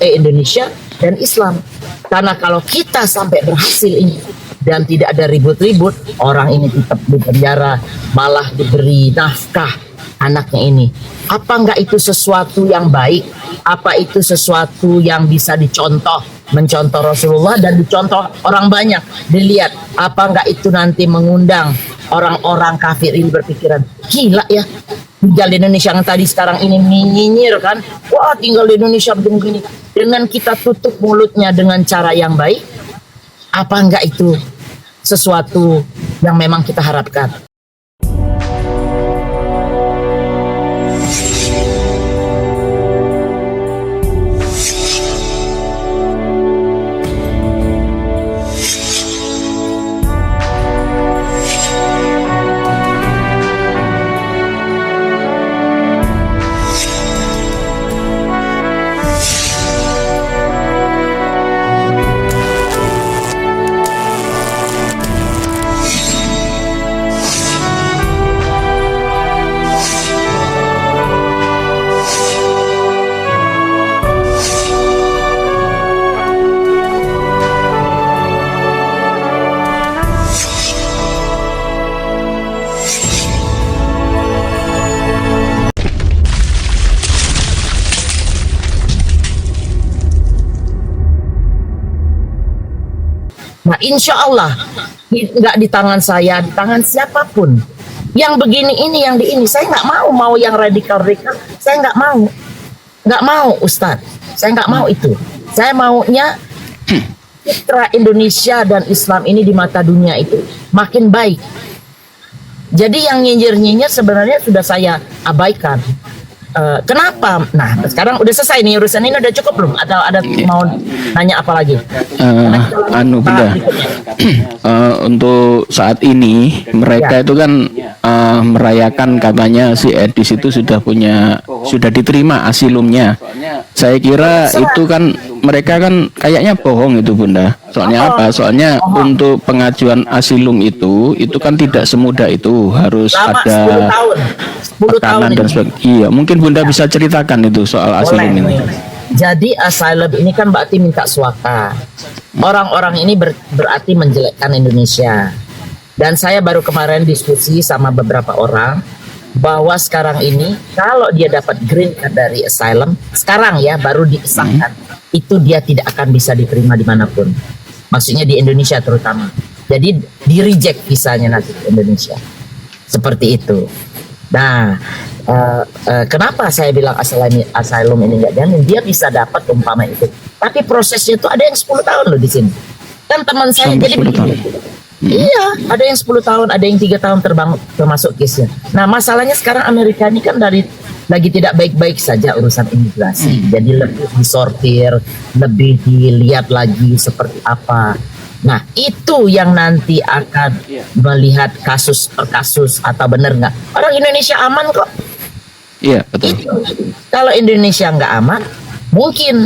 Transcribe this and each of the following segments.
Indonesia dan Islam. Karena kalau kita sampai berhasil ini dan tidak ada ribut-ribut, orang ini tetap di penjara, malah diberi nafkah anaknya ini. Apa enggak itu sesuatu yang baik? Apa itu sesuatu yang bisa dicontoh, mencontoh Rasulullah dan dicontoh orang banyak, dilihat? Apa enggak itu nanti mengundang orang-orang kafir ini berpikiran, gila ya, tinggal di Indonesia yang tadi sekarang ini nyinyir kan, wah tinggal di Indonesia begini-begini. Dengan kita tutup mulutnya dengan cara yang baik, apa enggak itu sesuatu yang memang kita harapkan? Nah, insya Allah nggak di tangan saya, di tangan siapapun. Yang begini ini, yang di ini, saya nggak mau yang radikal-radikal. Saya nggak mau Ustadz. Saya nggak mau itu. Saya maunya citra Indonesia dan Islam ini di mata dunia itu makin baik. Jadi yang nyinyir-nyinyir sebenarnya sudah saya abaikan. Kenapa? Nah, sekarang udah selesai nih urusan ini, udah cukup belum? Atau ada mau nanya apa lagi? Bunda, untuk saat ini mereka itu kan merayakan katanya si Edis itu sudah diterima asilumnya. Saya kira itu kan mereka kan kayaknya bohong itu Bunda. Soalnya apa? Soalnya untuk pengajuan asilum itu kan tidak semudah itu, harus ada 10 tahun tekanan dan sebagainya. Iya, mungkin Bunda bisa ceritakan itu soal asilum ini. Jadi asylum ini kan berarti minta suaka. Orang-orang ini berarti menjelekkan Indonesia. Dan saya baru kemarin diskusi sama beberapa orang bahwa sekarang ini kalau dia dapat green card dari asylum, sekarang ya baru disahkan, itu dia tidak akan bisa diterima dimanapun. Maksudnya di Indonesia terutama. Jadi di reject visanya nanti ke Indonesia. Seperti itu. Nah, kenapa saya bilang asylum ini nggak jamin? Dia bisa dapat umpama itu. Tapi prosesnya itu ada yang 10 tahun loh di sini. Kan teman saya jadi begini. Iya, ada yang 10 tahun, ada yang 3 tahun termasuk case-nya. Nah, masalahnya sekarang Amerika ini kan lagi tidak baik-baik saja urusan imigrasi. Jadi lebih disortir, lebih dilihat lagi seperti apa. Nah, itu yang nanti akan melihat kasus per kasus atau benar nggak. Orang Indonesia aman kok. Iya, betul. Kalau Indonesia nggak aman, mungkin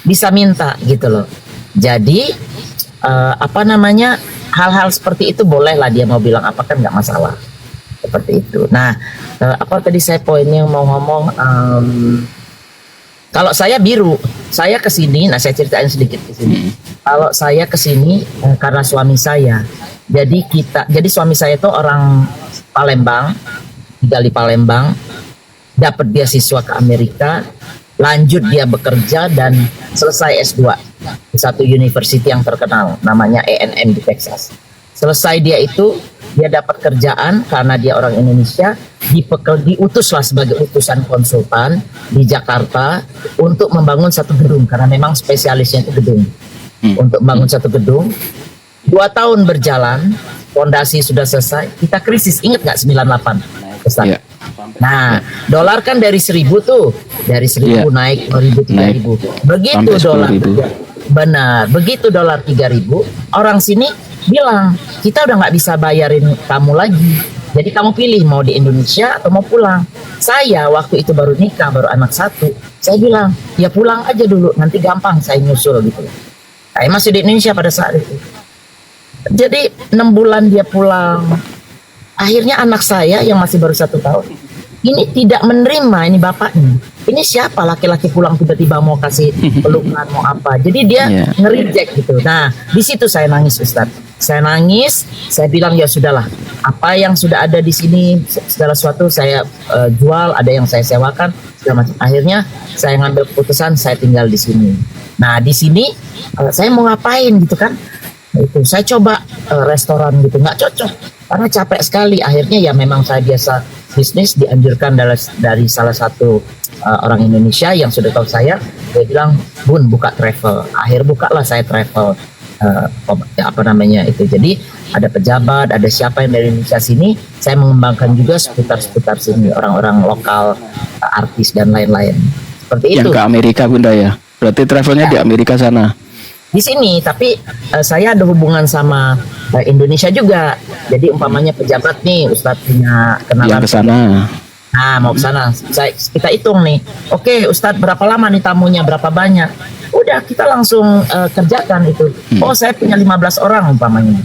bisa minta gitu loh. Jadi hal-hal seperti itu bolehlah dia mau bilang apa, kan nggak masalah. Seperti itu. Nah, apa tadi saya poinnya mau ngomong? Kalau saya biru, saya ke sini. Nah, saya ceritain sedikit di sini. Kalau saya ke sini karena suami saya. Jadi suami saya itu orang Palembang, tinggal di Palembang, dapat beasiswa ke Amerika, lanjut dia bekerja dan selesai S2 di satu university yang terkenal, namanya A&M di Texas. Selesai dia dapat kerjaan karena dia orang Indonesia, diutuslah sebagai utusan konsultan di Jakarta untuk membangun satu gedung, karena memang spesialisnya itu gedung. Untuk membangun satu gedung, 2 tahun berjalan, fondasi sudah selesai, kita krisis, ingat nggak 98? Yeah. Nah, dolar kan dari 1.000 tuh, dari 1.000 naik 2.000, 3.000. Begitu dolar, benar, begitu dolar 3.000, orang sini bilang, kita udah nggak bisa bayarin kamu lagi. Jadi kamu pilih mau di Indonesia atau mau pulang. Saya waktu itu baru nikah, baru anak 1. Saya bilang, ya pulang aja dulu, nanti gampang saya nyusul gitu. Saya masih di Indonesia pada saat itu. Jadi 6 bulan dia pulang. Akhirnya anak saya yang masih baru 1 tahun, ini tidak menerima, ini bapaknya. ini siapa laki-laki pulang tiba-tiba mau kasih pelukan, mau apa. Jadi dia Iya. nge-reject gitu. Nah, di situ saya nangis, Ustadz. Saya nangis, saya bilang ya sudahlah, apa yang sudah ada di sini segala sesuatu saya jual, ada yang saya sewakan segala macam. Akhirnya saya ngambil keputusan saya tinggal di sini. Nah, di sini saya mau ngapain gitu kan? Itu saya coba restoran gitu, nggak cocok karena capek sekali. Akhirnya ya memang saya biasa bisnis, dianjurkan dari salah satu orang Indonesia yang sudah tahu saya, dia bilang, Bun buka travel. Akhir bukalah saya travel, apa namanya itu. Jadi ada pejabat, ada siapa yang dari Indonesia sini, saya mengembangkan juga seputar sini, orang-orang lokal, artis dan lain-lain. Seperti Yang itu. ke Amerika Bunda ya. Berarti travelnya di Amerika sana. Di sini, tapi saya ada hubungan sama Indonesia juga. Jadi umpamanya pejabat nih, Ustadz punya kenalan Yang ke sana. Nah, mau ke sana. Kita hitung nih. Oke, Ustadz berapa lama nih tamunya, berapa banyak? Udah, kita langsung kerjakan itu. Oh, saya punya 15 orang umpamanya.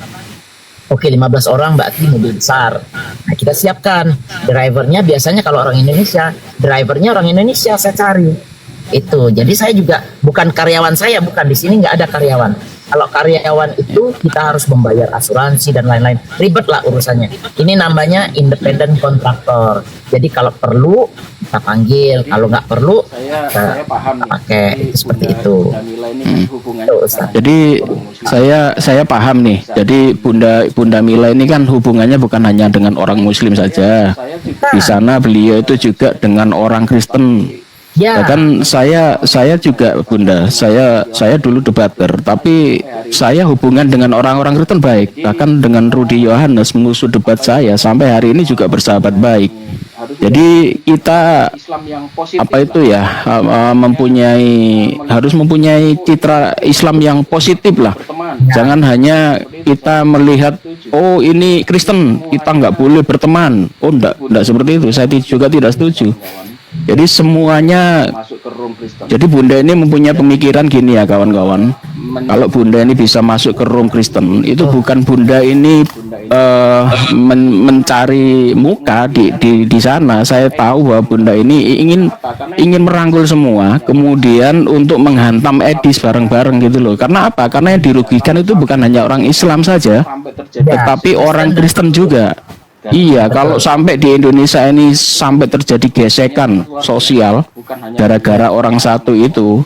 Oke, 15 orang berarti mobil besar. Nah, kita siapkan. Drivernya biasanya kalau orang Indonesia, drivernya orang Indonesia saya cari. Itu. Jadi saya juga bukan karyawan saya, bukan di sini nggak ada karyawan. Kalau karyawan itu kita harus membayar asuransi dan lain-lain. Ribet lah urusannya. Ini namanya independent contractor. Jadi kalau perlu kita panggil, kalau nggak perlu saya paham nih. pakai seperti itu. Bunda Mila ini kan hubungannya Tuh, bukan Ustaz. hanya Jadi orang Muslim. saya paham nih. Jadi Bunda Mila ini kan hubungannya bukan hanya dengan orang Muslim saja. Saya juga Di sana beliau itu juga dengan orang Kristen. Ya, Bahkan saya juga Bunda, saya dulu debater, tapi saya hubungan dengan orang-orang Kristen baik. Bahkan dengan Rudy Yohanes musuh debat saya sampai hari ini juga bersahabat baik. Jadi kita Islam yang positif apa itu ya harus mempunyai citra Islam yang positif lah. berteman. Jangan hanya kita melihat oh ini Kristen kita nggak boleh berteman. Oh enggak seperti itu. Saya juga tidak setuju. Jadi semuanya. Masuk ke room Kristen. Jadi Bunda ini mempunyai pemikiran gini ya kawan-kawan. Kalau Bunda ini bisa masuk ke room Kristen, itu bukan Bunda ini mencari muka di sana. Saya tahu bahwa Bunda ini ingin merangkul semua, kemudian untuk menghantam Edis bareng-bareng gitu loh. Karena apa? Karena yang dirugikan itu bukan hanya orang Islam saja, Sampai terjadi tetapi orang Kristen juga. Iya, kalau sampai di Indonesia ini sampai terjadi gesekan sosial bukan hanya gara-gara orang satu itu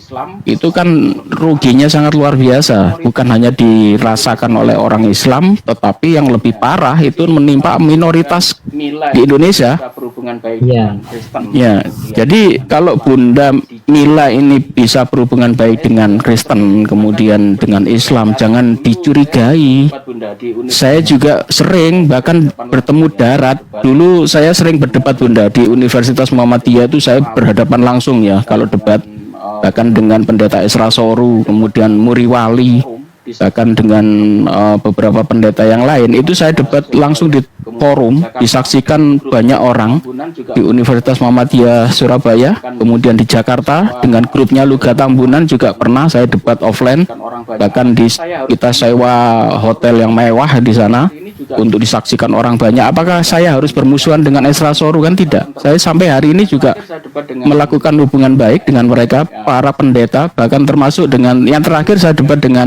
kan ruginya sangat luar biasa. Bukan hanya dirasakan oleh orang Islam, tetapi yang lebih parah itu menimpa minoritas Mila di Indonesia. juga berhubungan baik Iya. dengan Kristen. Ya, jadi kalau Bunda Mila ini bisa berhubungan baik dengan Kristen, kemudian dengan Islam, jangan dicurigai. Bunda di Universitas Saya juga sering bahkan bertemu darat. Dulu saya sering berdebat Bunda di Universitas Muhammadiyah itu saya berhadapan langsung ya kalau debat. Bahkan dengan Pendeta Isra Soru, kemudian Muri Wali, bahkan dengan beberapa pendeta yang lain itu saya debat langsung di forum, disaksikan banyak orang di Universitas Muhammadiyah Surabaya, kemudian di Jakarta dengan grupnya Luga Tambunan juga pernah saya debat offline, bahkan kita sewa hotel yang mewah di sana untuk disaksikan orang banyak. Apakah saya harus bermusuhan dengan Isra Soru? Kan tidak. Saya sampai hari ini juga saya debat dengan melakukan hubungan baik dengan mereka, para pendeta, bahkan termasuk dengan yang terakhir saya debat dengan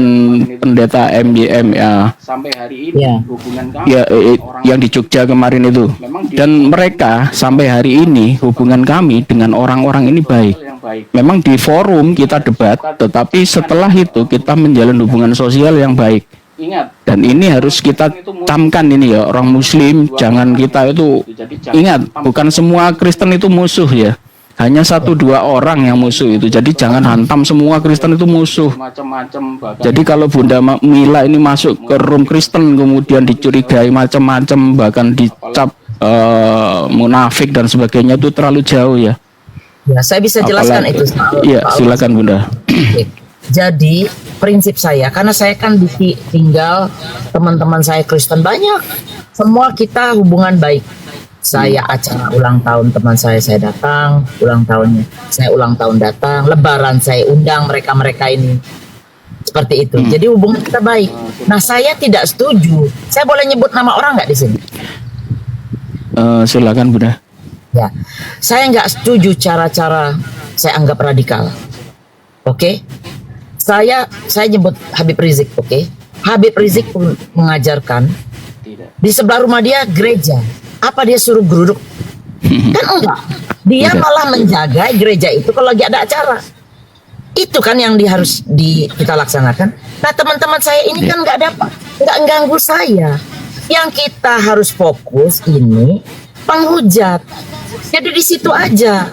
pendeta MYM ya, sampai hari ini Ya. hubungan kami ya orang yang di Jogja kemarin itu. Dan mereka sampai hari ini hubungan kami dengan orang-orang ini baik. yang baik. Memang di forum kita debat, tetapi setelah itu kita menjalin hubungan sosial yang baik. Ingat, Dan ini harus kita camkan ini ya, orang Muslim jangan kita itu ingat, bukan semua Kristen itu musuh ya. Hanya 1-2 orang yang musuh itu. Jadi jangan hantam semua Kristen itu musuh. macam-macam bahkan Jadi kalau Bunda Mila ini masuk ke room Kristen kemudian dicurigai macam-macam, bahkan dicap munafik dan sebagainya, itu terlalu jauh ya. ya saya bisa jelaskan Apalagi- itu. Iya, Pak silakan Bunda. Oke. Jadi prinsip saya, karena saya kan tinggal teman-teman saya Kristen banyak, semua kita hubungan baik. Saya acara ulang tahun teman saya datang, ulang tahunnya saya ulang tahun datang, Lebaran saya undang mereka ini. Seperti itu. Jadi hubungan kita baik. Nah saya tidak setuju. Saya boleh nyebut nama orang nggak di sini? Silakan Bunda. Ya, saya nggak setuju cara-cara saya anggap radikal. Oke. Saya nyebut Habib Rizik, oke. Habib Rizik pun mengajarkan Tidak. di sebelah rumah dia gereja. Apa dia suruh geruduk? Kan enggak. Dia Tidak. malah menjaga gereja itu kalau lagi ada acara. Itu kan yang kita laksanakan. Nah, teman-teman saya ini kan nggak ganggu saya. Yang kita harus fokus ini penghujat. Jadi di situ aja.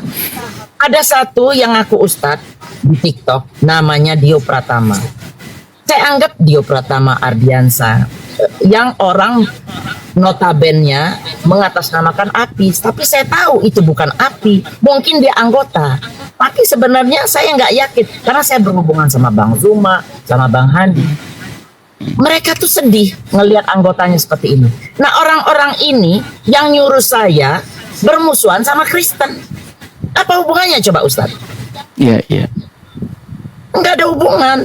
Ada satu yang aku ustadz di TikTok, namanya Dio Pratama. Saya anggap Dio Pratama Ardiansa yang orang notabennya mengatasnamakan api, tapi saya tahu itu bukan api, mungkin dia anggota. Tapi sebenarnya saya nggak yakin karena saya berhubungan sama Bang Zuma, sama Bang Handi. Mereka tuh sedih ngelihat anggotanya seperti ini. Nah, orang-orang ini yang nyuruh saya bermusuhan sama Kristen. Apa hubungannya coba Ustadz? Iya, iya. Nggak ada hubungan.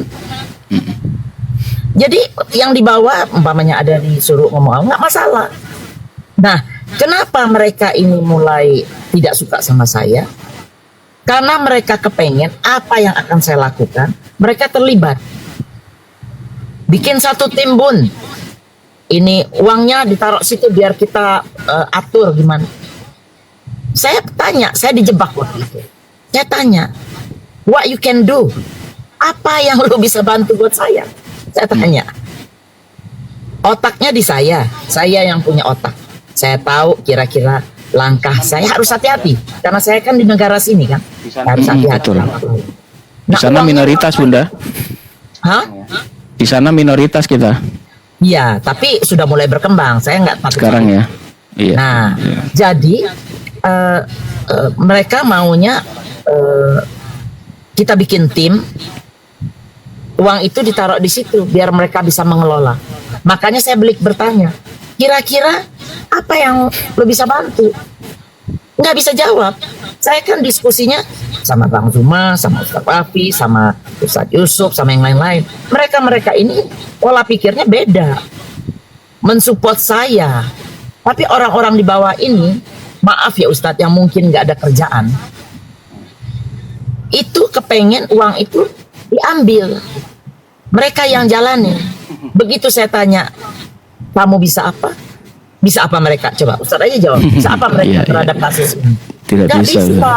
Jadi yang dibawa umpamanya ada disuruh ngomong nggak masalah. Nah, kenapa mereka ini mulai tidak suka sama saya? Karena mereka kepengen apa yang akan saya lakukan, mereka terlibat. Bikin satu timbun. Ini uangnya ditaruh situ biar kita atur gimana. Saya tanya, saya dijebak waktu itu. Saya tanya, what you can do? Apa yang lu bisa bantu buat saya? Saya tanya. Otaknya di saya yang punya otak. Saya tahu kira-kira langkah saya harus hati-hati karena saya kan di negara sini kan. Harus hati-hati. Betul. Di Nah, sana minoritas, Bunda. Hah? Di sana minoritas kita Iya, tapi sudah mulai berkembang. Saya nggak takut. sekarang ya. Iya. Nah, Iya. jadi mereka maunya kita bikin tim, uang itu ditaruh di situ biar mereka bisa mengelola. Makanya saya bertanya, kira-kira apa yang lo bisa bantu? Nggak bisa jawab. Saya kan diskusinya sama Bang Zuma, sama Ustaz Wafi, sama Ustaz Yusuf, sama yang lain-lain. Mereka ini pola pikirnya beda. Mensupport saya. Tapi orang-orang di bawah ini, maaf ya Ustadz yang mungkin nggak ada kerjaan, itu kepengen uang itu diambil. Mereka yang jalanin. Begitu saya tanya, kamu bisa apa? Bisa apa mereka? Coba Ustadz aja jawab. Bisa apa mereka Iya, terhadap kasus ini? Tidak Nggak bisa. bisa.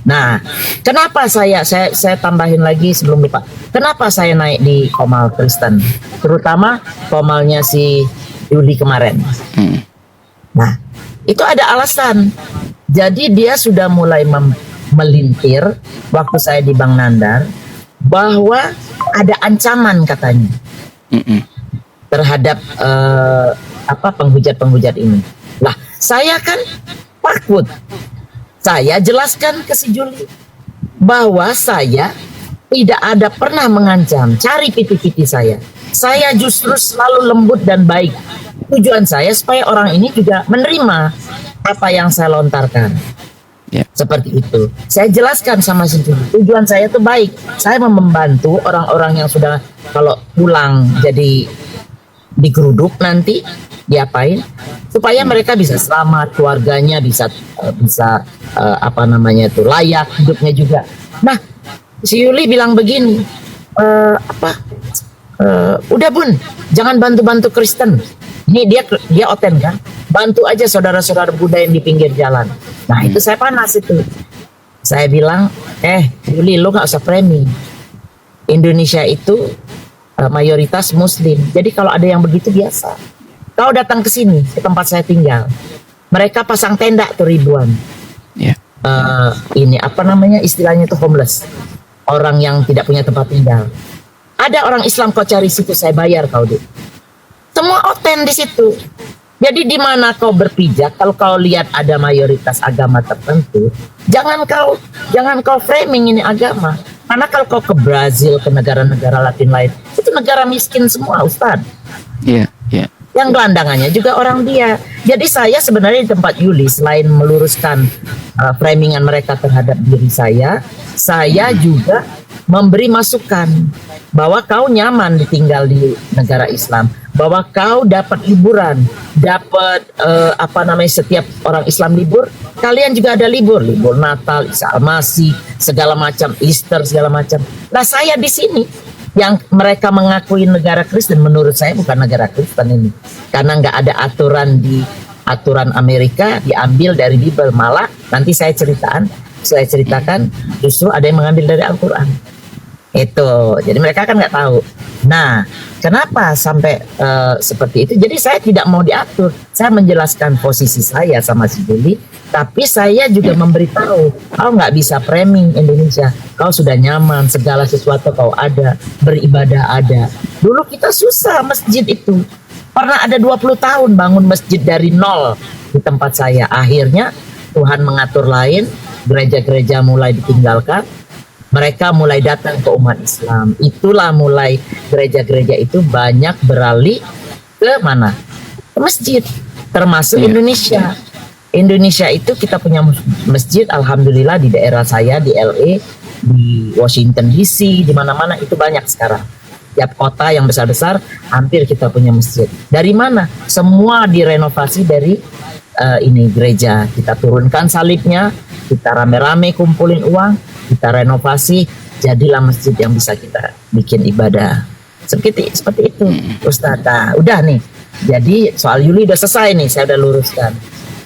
Nah, kenapa saya tambahin lagi sebelum lupa. Kenapa saya naik di Komal Kristen? Terutama Komalnya si Yuli kemarin. Nah, itu ada alasan. Jadi dia sudah mulai melintir waktu saya di Bang Nandar bahwa ada ancaman katanya terhadap penghujat-penghujat ini. Lah, saya kan takut. Saya jelaskan ke si Juli bahwa saya tidak ada pernah mengancam. Cari piti-piti saya. Saya justru selalu lembut dan baik. Tujuan saya supaya orang ini juga menerima apa yang saya lontarkan. Ya. Seperti itu. Saya jelaskan sama si Juli. Tujuan saya itu baik. Saya membantu orang-orang yang sudah kalau pulang jadi digeruduk nanti diapain supaya mereka bisa selamat, keluarganya bisa layak hidupnya juga. Nah, si Yuli bilang begini, udah Bun, jangan bantu-bantu Kristen. Ini dia oten kan, bantu aja saudara-saudara Buddha yang di pinggir jalan. Nah itu saya panas itu. Saya bilang, Yuli lo nggak usah framing. Indonesia itu mayoritas Muslim. Jadi kalau ada yang begitu biasa. Kau datang ke sini, ke tempat saya tinggal. Mereka pasang tenda tuh ribuan. Ya. Ini istilahnya itu homeless. Orang yang tidak punya tempat tinggal. Ada orang Islam kau cari situ, saya bayar kau deh. Semua oten di situ. Jadi di mana kau berpijak, kalau kau lihat ada mayoritas agama tertentu, jangan kau framing ini agama. Karena kalau kau ke Brazil, ke negara-negara Latin lain, itu negara miskin semua, Ustadz. Iya, iya. Yang gelandangannya juga orang dia. Jadi saya sebenarnya di tempat Yuli, selain meluruskan framingan mereka terhadap diri saya juga memberi masukan bahwa kau nyaman ditinggal di negara Islam, bahwa kau dapat hiburan, dapat setiap orang Islam libur kalian juga ada libur Natal, Isa Al-Masih, segala macam, Easter segala macam. Nah saya di sini yang mereka mengakui negara Kristen, menurut saya bukan negara Kristen ini, karena nggak ada aturan Amerika diambil dari Bible, malah nanti saya ceritakan justru ada yang mengambil dari Al-Quran. Itu, jadi mereka kan nggak tahu. Nah, kenapa sampai seperti itu? Jadi saya tidak mau diatur. Saya menjelaskan posisi saya sama si Juli, tapi saya juga memberitahu, kau nggak bisa framing Indonesia. Kau sudah nyaman, segala sesuatu kau ada, beribadah ada. Dulu kita susah masjid itu. Pernah ada 20 tahun bangun masjid dari nol di tempat saya. Akhirnya Tuhan mengatur lain, gereja-gereja mulai ditinggalkan. Mereka mulai datang ke umat Islam. Itulah mulai gereja-gereja itu banyak beralih ke mana? Ke masjid. Termasuk Indonesia. Indonesia itu kita punya masjid, alhamdulillah di daerah saya, di LA, di Washington DC, di mana-mana itu banyak sekarang. Tiap kota yang besar-besar hampir kita punya masjid. Dari mana? Semua direnovasi dari ini gereja. Kita turunkan salibnya, kita rame-rame kumpulin uang, kita renovasi, jadilah masjid yang bisa kita bikin ibadah. Seperti itu, Ustaz. Nah, udah nih. Jadi soal Yuli udah selesai nih, saya udah luruskan.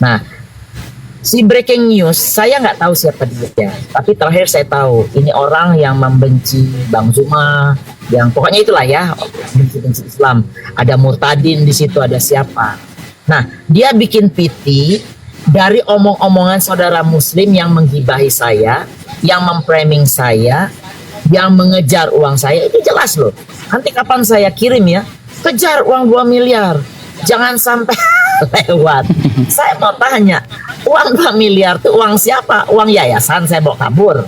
Nah, si breaking news, saya nggak tahu siapa dia, tapi terakhir saya tahu ini orang yang membenci Bang Zuma, yang pokoknya itulah ya, benci Islam. Ada Murtadin di situ, ada siapa. Nah, dia bikin PT dari omong-omongan saudara Muslim yang menggibahi saya, yang memframing saya, yang mengejar uang saya, itu jelas loh. Nanti kapan saya kirim ya, kejar uang 2 miliar, jangan sampai lewat. Saya mau tanya, uang 2 miliar itu uang siapa? Uang yayasan saya bawa kabur?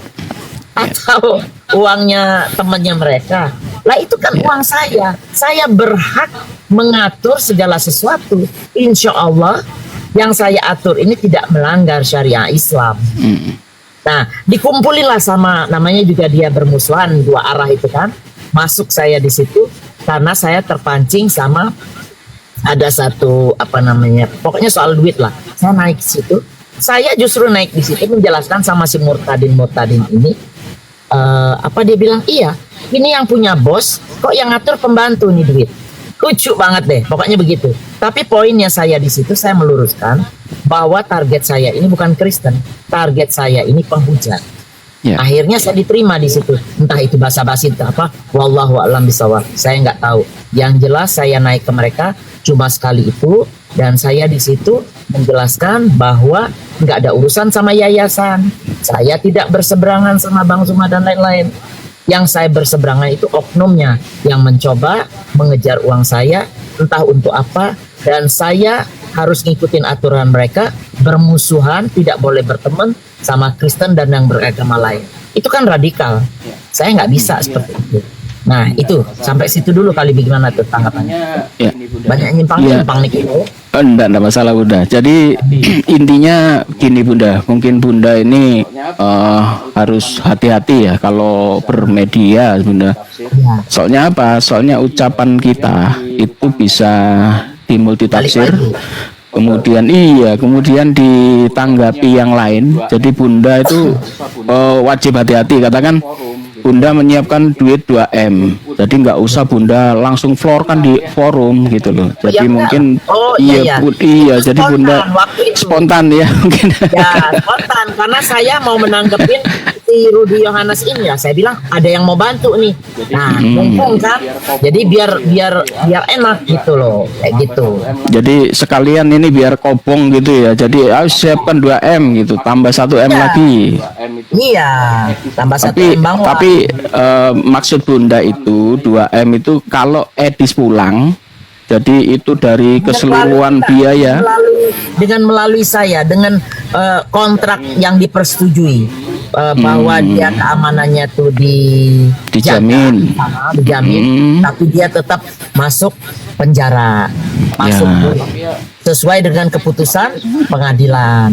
Atau uangnya temannya mereka? Lah itu kan uang saya. Saya berhak mengatur segala sesuatu. Insya Allah yang saya atur ini tidak melanggar syariah Islam. Nah, dikumpulilah sama, namanya juga dia bermusuhan dua arah itu kan. Masuk saya di situ karena saya terpancing sama ada satu pokoknya soal duit lah. Saya naik ke situ. Saya justru naik di situ menjelaskan sama si Murtadin ini. Dia bilang, iya, ini yang punya bos, kok yang ngatur pembantu nih duit. Lucu banget deh, pokoknya begitu. Tapi poinnya saya di situ, saya meluruskan bahwa target saya ini bukan Kristen, target saya ini penghujat. Akhirnya saya diterima di situ, entah itu basa-basi entah apa, wallahu a'lam bishawab, saya nggak tahu. Yang jelas saya naik ke mereka cuma sekali itu, dan saya di situ menjelaskan bahwa nggak ada urusan sama yayasan, saya tidak berseberangan sama Bang Zuma dan lain-lain. Yang saya berseberangan itu oknumnya yang mencoba mengejar uang saya, entah untuk apa, dan saya harus ngikutin aturan mereka, bermusuhan, tidak boleh berteman sama Kristen dan yang beragama lain. Itu kan radikal. Saya nggak bisa seperti itu. Nah itu, sampai situ dulu kali, bagaimana tuh tanggapannya? Banyak nyimpang-nyimpang nih gitu. Enggak masalah Bunda. Jadi intinya gini Bunda, mungkin Bunda ini harus hati-hati ya kalau bermedia Bunda. Soalnya apa? Soalnya ucapan kita itu bisa dimultitafsir. Kemudian ditanggapi yang lain. Jadi Bunda itu wajib hati-hati. Katakan Bunda menyiapkan duit 2M, jadi nggak usah Bunda langsung florkan di forum gitu loh. Jadi mungkin jadi spontan, Bunda spontan ya mungkin. Ya spontan, karena saya mau menanggepin si Rudy Yohanes ini ya. Saya bilang ada yang mau bantu nih. Nah mumpung kan, jadi biar enak gitu loh, kayak gitu. Jadi sekalian ini biar kopong gitu ya. Jadi harus siapkan 2M gitu, tambah 1M lagi. Iya, tambah 1M bang. Tapi maksud Bunda itu 2M itu kalau Edis pulang, jadi itu dari keseluruhan biaya melalui saya dengan kontrak yang dipersetujui bahwa dia keamanannya tuh dijamin, tapi dia tetap masuk penjara, sesuai dengan keputusan pengadilan.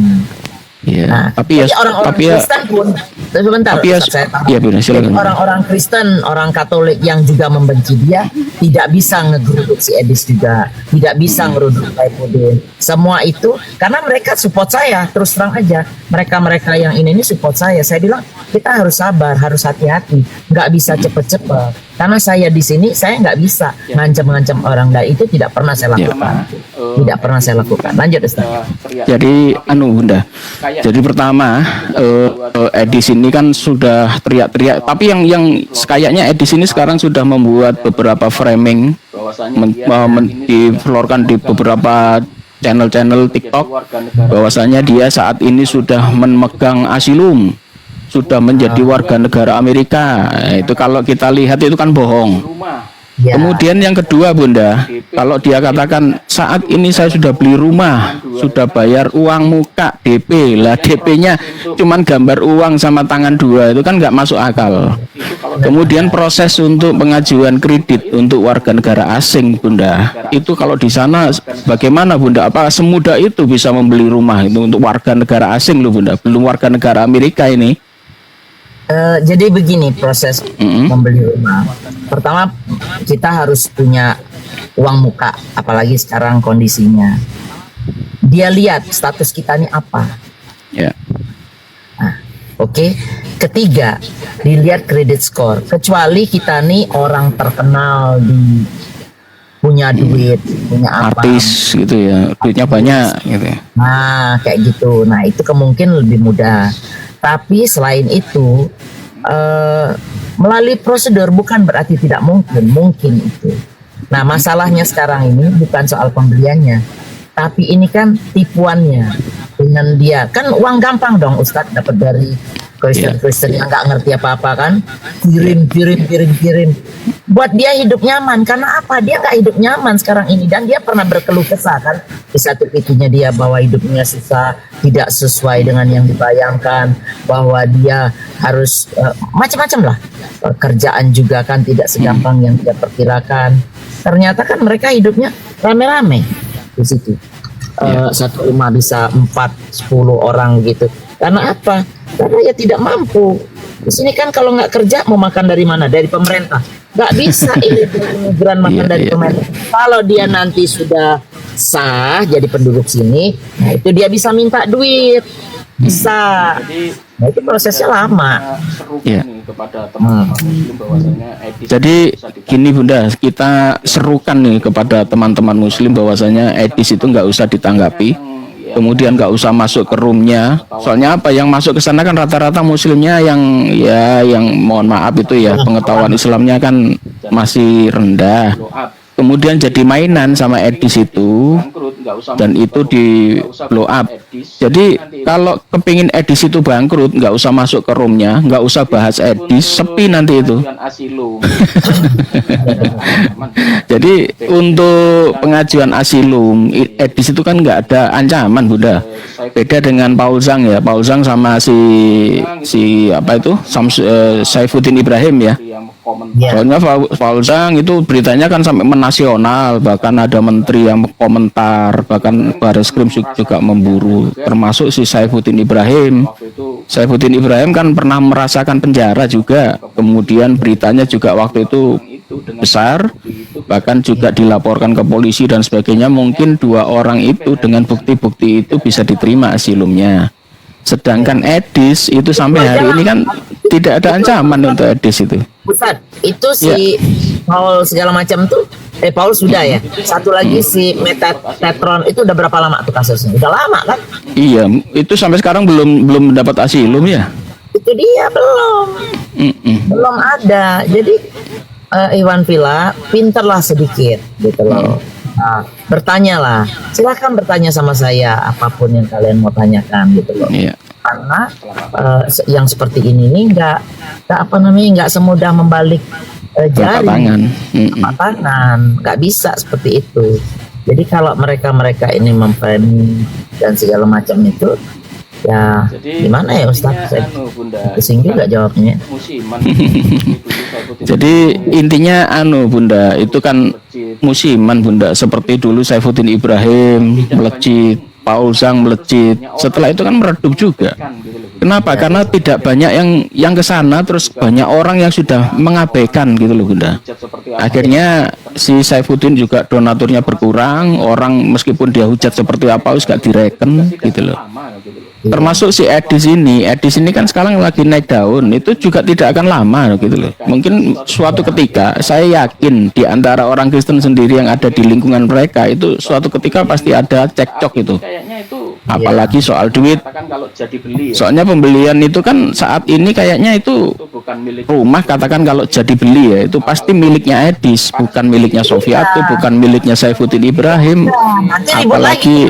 Iya. Tapi ya, jadi orang-orang tapi ya, Kristen pun, sebentar, tapi ya, Ustaz, saya tahu. iya Bunda, Jadi silakan. orang-orang Kristen, orang Katolik yang juga membenci dia tidak bisa ngegeruduk si Edis juga, tidak bisa ngeruduk Saifuddin. Semua itu karena mereka support saya, terus terang aja. Mereka yang ini support saya. Saya bilang kita harus sabar, harus hati-hati, nggak bisa cepet-cepet. Karena saya di sini saya nggak bisa ngancam-ngancam orang, dan itu tidak pernah saya lakukan. Tidak pernah saya lakukan. Lanjut Ustaz. Jadi Bunda. Jadi pertama Edis ini kan sudah teriak-teriak, tapi yang kayaknya Edis ini sekarang sudah membuat beberapa framing diflorkan di beberapa channel-channel TikTok bahwasanya dia saat ini sudah memegang asilum, sudah menjadi warga negara Amerika. Nah, itu kalau kita lihat itu kan bohong. Ya. Kemudian yang kedua Bunda, kalau dia katakan saat ini saya sudah beli rumah, sudah bayar uang muka DP, lah DP-nya cuman gambar uang sama tangan dua, itu kan nggak masuk akal. Kemudian proses untuk pengajuan kredit untuk warga negara asing Bunda, itu kalau di sana bagaimana Bunda? Apa semudah itu bisa membeli rumah itu untuk warga negara asing loh Bunda, belum warga negara Amerika ini? Jadi begini proses membeli rumah. Pertama kita harus punya uang muka, apalagi sekarang kondisinya. Dia lihat status kita ini apa. Ya. Nah, oke. Ketiga, dilihat kredit skor. Kecuali kita nih orang terkenal di punya duit, punya apa. Artis gitu ya, duitnya banyak gitu ya. Nah, kayak gitu. Nah, itu kemungkinan lebih mudah. Tapi selain itu, melalui prosedur bukan berarti tidak mungkin itu. Nah, masalahnya sekarang ini bukan soal pembeliannya, tapi ini kan tipuannya dengan dia. Kan uang gampang dong Ustadz dapat dari Kristen yang nggak ngerti apa-apa kan, kirim. Buat dia hidup nyaman, karena apa? Dia nggak hidup nyaman sekarang ini, dan dia pernah berkeluh kesah kan. Di satu titiknya dia bahwa hidupnya susah, tidak sesuai dengan yang dibayangkan, bahwa dia harus macam-macam lah. Kerjaan juga kan tidak segampang yang dia perkirakan. Ternyata kan mereka hidupnya rame-rame di situ. Satu rumah bisa 4-10 orang gitu. Karena apa? Karena ya tidak mampu. Di sini kan kalau nggak kerja mau makan dari mana? Dari pemerintah. Nggak bisa ini imigran makan dari pemerintah. Kalau dia nanti sudah sah jadi penduduk sini, nah itu dia bisa minta duit. Bisa. Nah itu prosesnya lama. Jadi gini Bunda, kita serukan nih kepada teman-teman Muslim bahwasanya Edis itu nggak usah ditanggapi, kemudian nggak usah masuk ke roomnya. Soalnya apa? Yang masuk ke sana kan rata-rata Muslimnya yang mohon maaf itu ya pengetahuan Islamnya kan masih rendah. Kemudian jadi mainan sama Edis itu, dan itu di blow up. Jadi kalau kepingin Edis itu bangkrut, nggak usah masuk ke roomnya, nggak usah bahas Edis, sepi nanti itu. Jadi untuk pengajuan asilum Edis itu kan nggak ada ancaman Bunda. Beda dengan Paul Zhang ya, Paul Zhang sama si apa itu Saifuddin Ibrahim ya. Soalnya Paul Zhang itu beritanya kan sampai menasional, bahkan ada menteri yang komentar, bahkan Barreskrim juga memburu, termasuk si Saifuddin Ibrahim. Saifuddin Ibrahim kan pernah merasakan penjara juga, kemudian beritanya juga waktu itu besar, bahkan juga dilaporkan ke polisi dan sebagainya. Mungkin 2 orang itu dengan bukti-bukti itu bisa diterima asilumnya. Sedangkan Edis itu sampai hari ini kan tidak ada ancaman untuk Edis itu. Ustaz, itu si Paul segala macam tuh, Paul sudah ya. Satu lagi si Metatron itu udah berapa lama tuh kasusnya? Udah lama kan? Iya, itu sampai sekarang belum mendapat asilum ya. Itu dia belum ada. Jadi Iwan Villa pinterlah sedikit gitu loh. Nah, bertanyalah, silakan bertanya sama saya apapun yang kalian mau tanyakan gitu loh. Iya. Karena yang seperti ini nih nggak semudah membalik jari, tangan, nggak bisa seperti itu. Jadi kalau mereka ini memframing dan segala macam itu, ya gimana ya Ustaz? Saya pusing juga jawabnya. Jadi intinya Bunda, itu kan musiman Bunda, seperti dulu Saifuddin Ibrahim melejit Paul Zhang melejit. Setelah itu kan meredup juga. Kenapa? Karena tidak banyak yang ke sana, terus banyak orang yang sudah mengabaikan gitu loh Bunda. Akhirnya si Saifuddin juga donaturnya berkurang, orang meskipun dia hujat seperti apa harus gak direken gitu loh. Termasuk si Edis ini kan sekarang lagi naik daun, itu juga tidak akan lama gitu loh. Mungkin suatu ketika saya yakin di antara orang Kristen sendiri yang ada di lingkungan mereka itu suatu ketika pasti ada cekcok itu. Apalagi soal duit. Soalnya pembelian itu kan saat ini kayaknya itu rumah, katakan kalau jadi beli ya itu pasti miliknya Edis, bukan miliknya Sofiato, bukan miliknya Saifuddin Ibrahim. Apalagi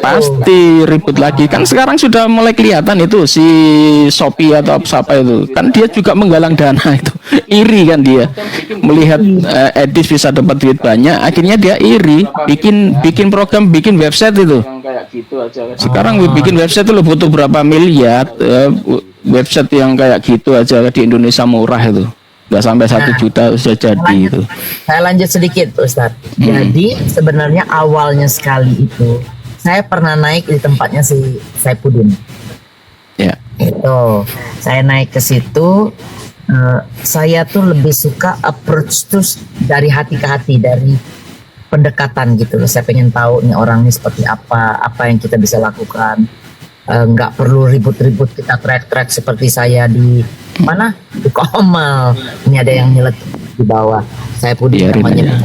pasti ribut lagi kan sekarang sudah mulai kelihatan itu si Sopi atau siapa itu kan dia juga menggalang dana itu. Iri kan dia melihat Edis bisa dapat duit banyak, akhirnya dia iri bikin program, bikin website itu. Sekarang bikin website itu lo butuh berapa miliar, website yang kayak gitu aja di Indonesia murah itu, nggak sampai 1 juta sudah jadi itu. Saya lanjut sedikit Ustadz. Jadi sebenarnya awalnya sekali itu saya pernah naik di tempatnya si Saifuddin. Ya. Itu saya naik ke situ. Saya tuh lebih suka approach terus dari hati ke hati, dari pendekatan gitu loh. Saya pengen tahu nih orang ini seperti apa yang kita bisa lakukan. Nggak perlu ribut-ribut kita track seperti saya di mana di Komal. Ini ada yang nyelet di bawah. Saya pun namanya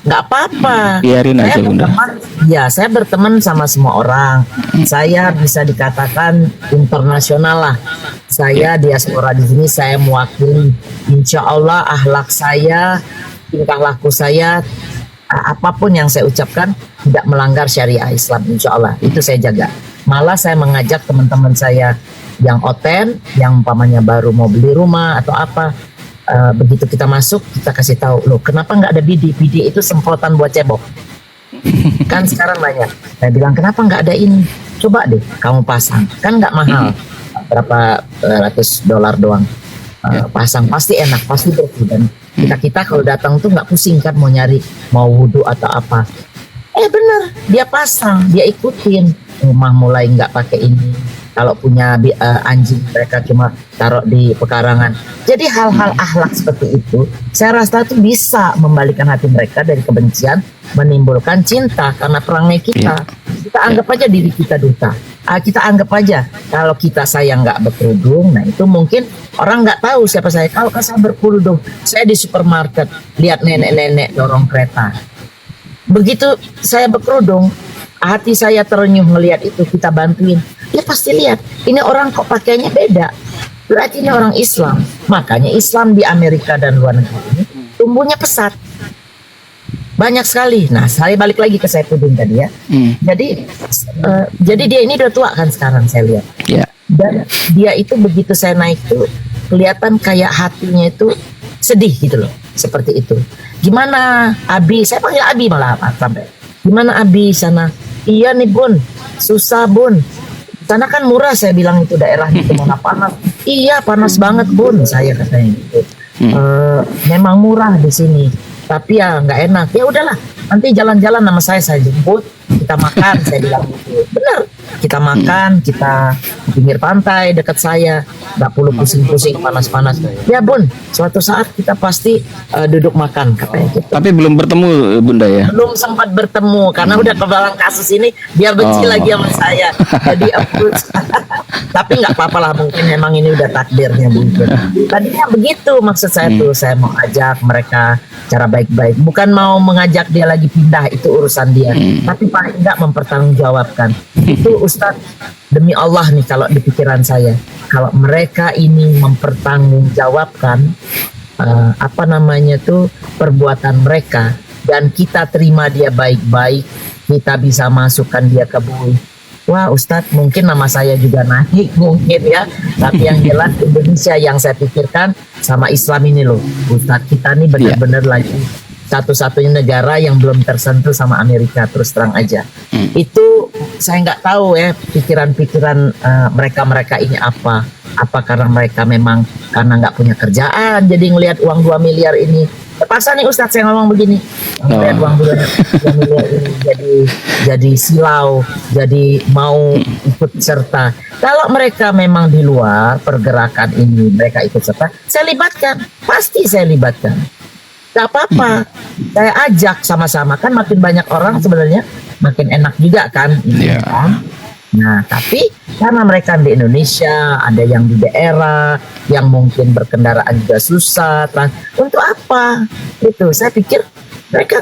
nggak apa-apa. Biarin aja Bunda. Ya, saya berteman sama semua orang. Saya bisa dikatakan internasional lah. Saya diaspora di sini, saya mewakili. Insya Allah akhlak saya, tingkah laku saya, apapun yang saya ucapkan tidak melanggar syariah Islam. Insya Allah itu saya jaga. Malah saya mengajak teman-teman saya yang oten, yang umpamanya baru mau beli rumah atau apa, begitu kita masuk kita kasih tahu, loh kenapa nggak ada BD itu semprotan buat cebok. Kan sekarang banyak. Saya bilang kenapa nggak ada ini, coba deh kamu pasang, kan nggak mahal, berapa ratus dolar doang. Pasang pasti enak, pasti bersih, dan kita kalau datang tuh nggak pusing kan mau nyari mau wudhu atau apa. Bener, dia pasang, dia ikutin. Rumah mulai nggak pakai ini. Kalau punya anjing mereka cuma taruh di pekarangan. Jadi hal-hal akhlak seperti itu, saya rasa itu bisa membalikan hati mereka dari kebencian, menimbulkan cinta karena perangai kita. Kita anggap aja diri kita duta. Kita anggap aja kalau kita saya nggak berkerudung, nah itu mungkin orang nggak tahu siapa saya. Kalau saya berkerudung, saya di supermarket lihat nenek-nenek dorong kereta. Begitu saya berkerudung, hati saya terenyuh melihat itu, kita bantuin. Dia pasti lihat, ini orang kok pakainya beda. Berarti ini orang Islam. Makanya Islam di Amerika dan luar negeri ini tumbuhnya pesat. Banyak sekali. Nah, saya balik lagi ke Saifuddin tadi ya. Jadi dia ini udah tua kan sekarang saya lihat. Dan dia itu begitu saya naik tuh kelihatan kayak hatinya itu sedih gitu loh. Seperti itu. Gimana Abi? Saya panggil Abi malah sampai. Gimana Abi sana? Iya nih Bun, susah Bun. Sana kan murah, saya bilang itu daerah itu mana panas. Iya panas banget Bun, saya katanya gitu. Memang murah di sini, tapi ya nggak enak. Ya udahlah, nanti jalan-jalan sama saya jemput, kita makan. Saya bilang gitu. Benar, kita makan, kita di pinggir pantai dekat saya, nggak perlu pusing-pusing panas-panas. Ya Bun, suatu saat kita pasti duduk makan katanya gitu. Tapi belum bertemu Bunda ya? Belum sempat bertemu karena udah kebalang kasus ini, dia benci lagi sama saya. Jadi tapi nggak apa-apa lah, mungkin memang ini udah takdirnya mungkin. Tadinya begitu maksud saya tuh, saya mau ajak mereka cara baik-baik, bukan mau mengajak dia lagi pindah, itu urusan dia. Tapi paling nggak mempertanggungjawabkan. Itu Ustadz, demi Allah nih kalau di pikiran saya, kalau mereka ini mempertanggungjawabkan perbuatan mereka dan kita terima dia baik-baik, kita bisa masukkan dia ke bui. Wah Ustadz, mungkin nama saya juga naik mungkin ya. Tapi yang jelas Indonesia yang saya pikirkan sama Islam ini loh Ustadz, kita nih benar-benar lagi satu-satunya negara yang belum tersentuh sama Amerika, terus terang aja. Itu saya nggak tahu ya pikiran-pikiran mereka ini apa karena mereka memang karena nggak punya kerjaan jadi ngelihat uang 2 miliar ini Terpaksa nih Ustadz saya ngomong begini. Lihat uang bulan yang miliar ini jadi silau, jadi mau ikut serta. Kalau mereka memang di luar pergerakan ini mereka ikut serta, saya libatkan, pasti saya libatkan. Gak apa-apa, saya ajak sama-sama, kan makin banyak orang sebenarnya makin enak juga kan, Iya. kan? Nah, tapi karena mereka di Indonesia, ada yang di daerah, yang mungkin berkendaraan juga susah, untuk apa? Itu saya pikir mereka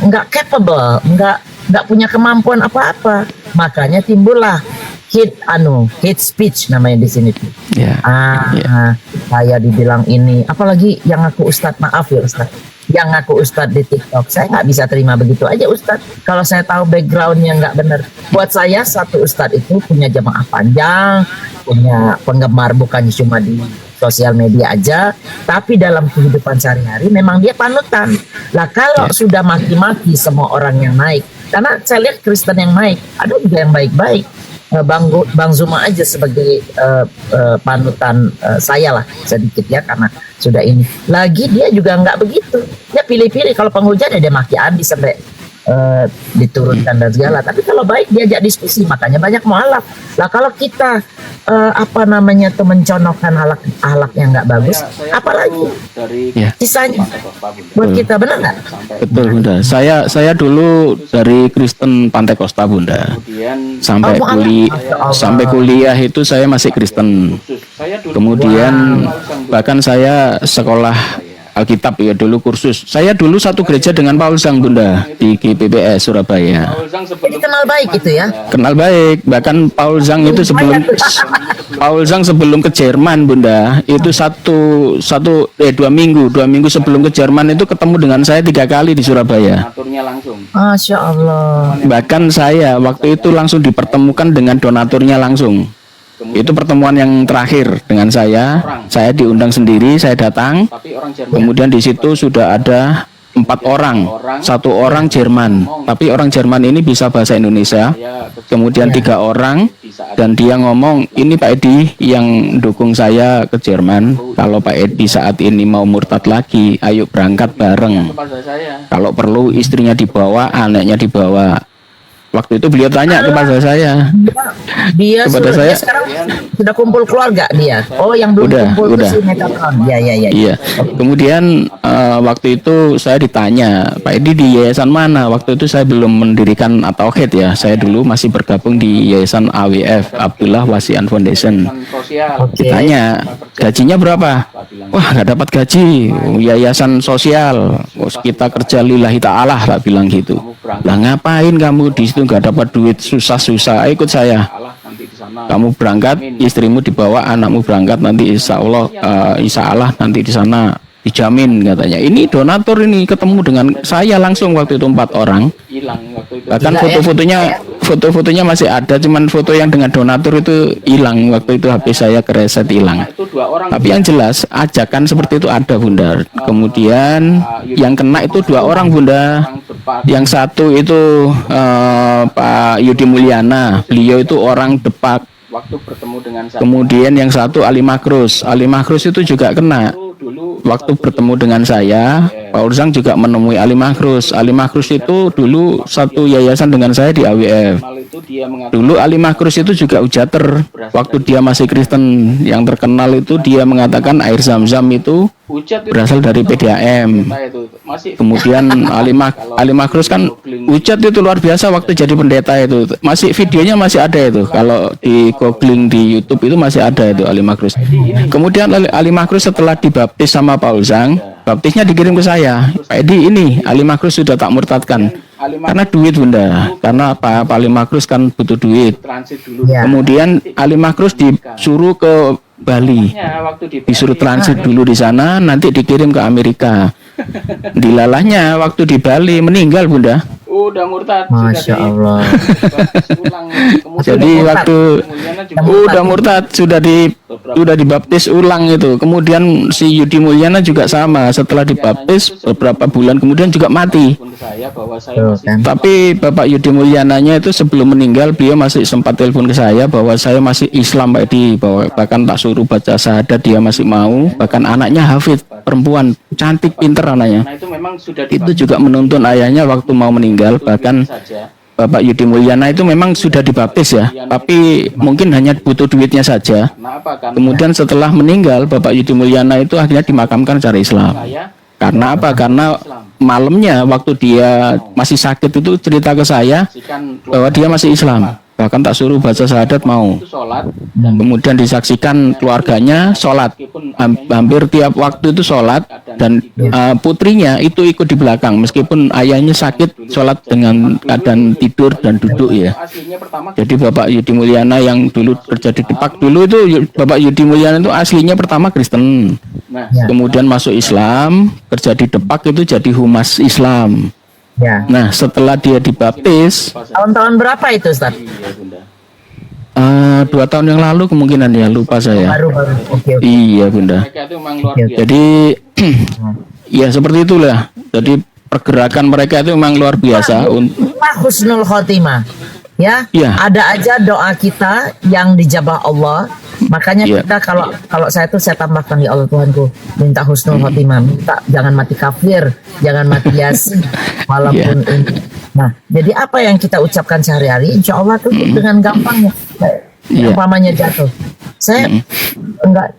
nggak capable, nggak punya kemampuan apa-apa, makanya timbullah hate speech namanya di sini tuh. Ya. Saya dibilang ini, apalagi yang ngaku Ustadz, maaf ya Ustadz, yang ngaku Ustadz di TikTok, saya nggak bisa terima begitu aja Ustadz. Kalau saya tahu backgroundnya nggak benar, buat saya satu Ustadz itu punya jamaah panjang, punya penggemar bukan cuma di sosial media aja, tapi dalam kehidupan sehari-hari memang dia panutan. Lah kalau sudah maki-maki semua orang yang naik, karena saya lihat Kristen yang naik, ada juga yang baik-baik. Bang Zuma aja sebagai panutan saya lah sedikit ya, karena sudah ini lagi dia juga nggak begitu, dia pilih-pilih. Kalau penghujan ya dia maki habis sampai diturunkan dan segala, tapi kalau baik diajak diskusi, makanya banyak mualaf. Lah kalau kita tuh menconokkan ahlak yang nggak bagus, apalagi Ya. sisanya buat kita, benar nggak? Betul Bunda. Saya dulu dari Kristen Pantai Kosta Bunda. Sampai sampai kuliah itu saya masih Kristen. Kemudian bahkan saya sekolah Alkitab ya dulu kursus. Saya dulu satu gereja dengan Paul Zhang Bunda di GPPS Surabaya. Jadi kenal baik itu ya. Kenal baik, bahkan Paul Zhang itu sebelum ke Jerman Bunda, itu 2 minggu sebelum ke Jerman itu ketemu dengan saya 3 kali di Surabaya. Aturnya langsung. Masya Allah. Bahkan saya waktu itu langsung dipertemukan dengan donaturnya langsung. Itu pertemuan yang terakhir dengan saya diundang sendiri, saya datang. Tapi orang Jerman. Kemudian di situ sudah ada 4 orang, 1 orang Jerman, tapi orang Jerman ini bisa bahasa Indonesia. Kemudian 3 orang, dan dia ngomong, ini Pak Edi yang dukung saya ke Jerman. Kalau Pak Edi saat ini mau murtad lagi, ayo berangkat bareng. Kepada saya. Kalau perlu istrinya dibawa, anaknya dibawa. Waktu itu beliau tanya kepada saya. Dia Kepada saya. sekarang sudah kumpul keluarga dia. Oh, yang dulu kumpul udah. ke Sinetron. Ya. Iya. Kemudian waktu itu saya ditanya, Pak Edi di yayasan mana? Waktu itu saya belum mendirikan At-Tauhid ya. Saya dulu masih bergabung di yayasan AWF, Abdullah Wasian Foundation. Sosial. Ditanya, gajinya berapa? Wah, nggak dapat gaji. Yayasan sosial. Kita kerja lillahi ta'ala, tak bilang gitu. Lah ngapain kamu di situ nggak dapat duit, susah-susah? Ikut saya. Nanti di sana. Kamu berangkat, istrimu dibawa, anakmu berangkat, nanti insya Allah nanti di sana dijamin katanya. Ini donatur ini ketemu dengan saya langsung waktu itu 4 orang. Hilang waktu itu. Bahkan foto-fotonya masih ada, cuman foto yang dengan donatur itu hilang waktu itu, HP saya kereset hilang. Itu 2 orang. Tapi yang jelas ajakan seperti itu ada Bunda. Kemudian yang kena itu 2 orang Bunda. Yang satu itu Pak Yudi Mulyana, beliau itu orang Depak. Waktu bertemu dengan saya. Kemudian yang satu Ali Makrus itu juga kena. Dulu Waktu bertemu dengan saya, Paul Zhang juga menemui Ali Makrus. Ali Makrus itu dulu satu yayasan dengan saya di AWF. mal itu dia mengatakan Dulu Ali Makrus itu juga ujater. Waktu dia masih Kristen, yang terkenal itu dia mengatakan air zam-zam itu hujat itu berasal dari PDAM. saya itu masih Kemudian Ali Makrus kan hujat itu luar biasa waktu jadi pendeta itu. Masih videonya masih ada itu. Kalau di googling di YouTube itu masih ada itu Ali Makrus. Kemudian Ali Makrus setelah dibaptis sama Paul Zhang, baptisnya dikirim ke saya. Pak Edi, ini Ali Makrus sudah tak murtadkan. Karena duit Bunda. Karena Pak Ali Makrus kan butuh duit. transit dulu. Ya. Kemudian Ali Makrus disuruh ke Bali. Ya, waktu di Disuruh transit dulu di sana, nanti dikirim ke Amerika. Dilalahnya waktu di Bali meninggal Bunda. udah murtad. Masya Allah. Jadi waktu udah murtad sudah dibaptis ulang itu. Kemudian si Yudi Mulyana juga sama, setelah dibaptis beberapa bulan kemudian juga mati. Tapi Bapak Yudi Mulyananya itu sebelum meninggal beliau masih sempat telepon ke saya bahwa saya masih Islam Pak Edi, bahwa bahkan tak suruh baca syahadat dia masih mau, bahkan anaknya hafid perempuan cantik, pinter anaknya. Nah, itu memang sudah Itu juga menuntun ayahnya waktu mau meninggal. Bahkan saja. Bapak Yudi Mulyana itu memang sudah dibaptis ya, tapi mungkin hanya butuh duitnya saja. Nah, apa? Karena Kemudian setelah meninggal Bapak Yudi Mulyana itu akhirnya dimakamkan secara Islam. saya Karena apa? Karena malamnya waktu dia masih sakit itu cerita ke saya saksikan bahwa dia masih Islam. Bahkan tak suruh baca syahadat mau. itu sholat Kemudian disaksikan keluarganya sholat. meskipun Hampir tiap waktu itu sholat. Dan putrinya itu ikut di belakang. Meskipun ayahnya sakit, sholat dengan keadaan tidur dan duduk ya. aslinya pertama Jadi Bapak Yudi Mulyana yang dulu kerja di Depak dulu itu, Bapak Yudi Mulyana itu aslinya pertama Kristen. nah Kemudian masuk Islam, kerja di Depak itu jadi humas Islam. Ya. Nah setelah dia dibaptis, Tahun-tahun berapa itu, Ustaz? iya Bunda 2 tahun yang lalu kemungkinan ya, lupa saya. Baru-baru. Oke. Iya Bunda. mereka itu memang luar Oke, oke. biasa Jadi ya seperti itulah. Jadi pergerakan mereka itu memang luar biasa. Kita husnul khotimah. Ya, Iya. ada aja doa kita yang dijabah Allah. Makanya Iya. kita kalau saya tuh saya tambahkan, ya Allah Tuhanku, minta husnul khotimah, minta jangan mati kafir, jangan mati yasin, walaupun ini. Nah, jadi apa yang kita ucapkan sehari-hari, insya Allah tuh dengan gampangnya. Iya. Umpamanya jatuh, saya enggak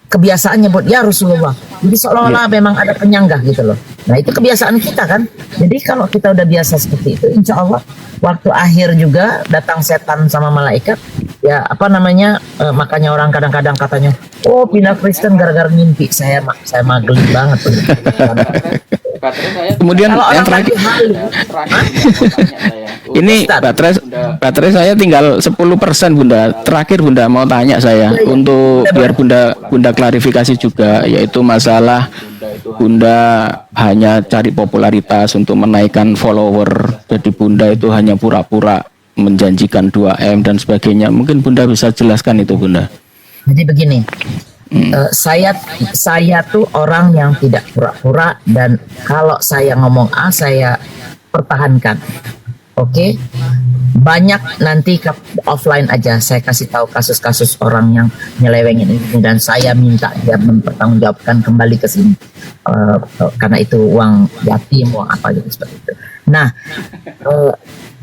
kebiasaannya buat ya Rasulullah. Jadi seolah-olah memang ada penyanggah gitu loh. Nah itu kebiasaan kita kan. Jadi kalau kita udah biasa seperti itu, insya Allah waktu akhir juga datang setan sama malaikat. Ya apa namanya? Makanya orang kadang-kadang katanya, oh pindah Kristen gara-gara mimpi. Saya mah geli banget. baterai saya Kemudian Kalau yang orang terakhir, lagi halu, terakhir mau tanya saya ini Ustaz. baterai saya tinggal 10% Bunda. Terakhir Bunda mau tanya saya untuk biar Bunda klarifikasi juga, yaitu masalah Bunda hanya cari popularitas untuk menaikkan follower. Jadi Bunda itu hanya pura-pura menjanjikan 2M dan sebagainya. Mungkin Bunda bisa jelaskan itu Bunda. Jadi begini, saya tuh orang yang tidak pura-pura, dan kalau saya ngomong A saya pertahankan. Oke, banyak nanti offline aja saya kasih tahu kasus-kasus orang yang nyelewengin ini, dan saya minta dia mempertanggungjawabkan kembali ke sini. Karena itu uang yatim, uang apa gitu seperti itu. Nah,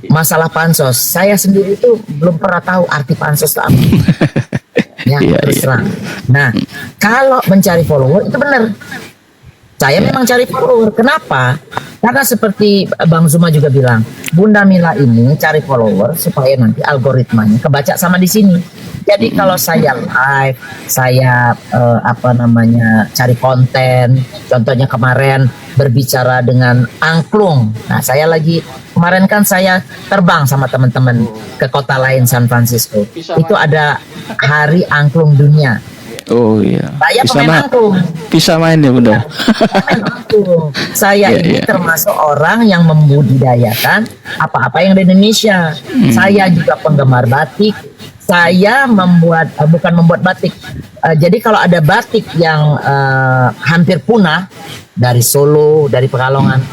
masalah pansos, saya sendiri itu belum pernah tahu arti pansos itu apa. Ya, Iya, terus iya. terang. Nah, kalau mencari follower itu benar. Saya memang cari follower. Kenapa? Karena seperti Bang Zuma juga bilang, Bunda Mila ini cari follower supaya nanti algoritmanya kebaca sama di sini. Jadi kalau saya live, saya cari konten. Contohnya kemarin berbicara dengan angklung. Nah, saya lagi kemarin kan saya terbang sama teman-teman ke kota lain, San Francisco. Itu ada Hari Angklung Dunia. Oh iya. Saya pemain angklung. Bisa main ya Bunda. Pemain angklung. Saya Iya, ini iya. termasuk orang yang membudidayakan apa-apa yang di Indonesia. Saya juga penggemar batik. Saya bukan membuat batik. Jadi kalau ada batik yang hampir punah dari Solo, dari Pekalongan,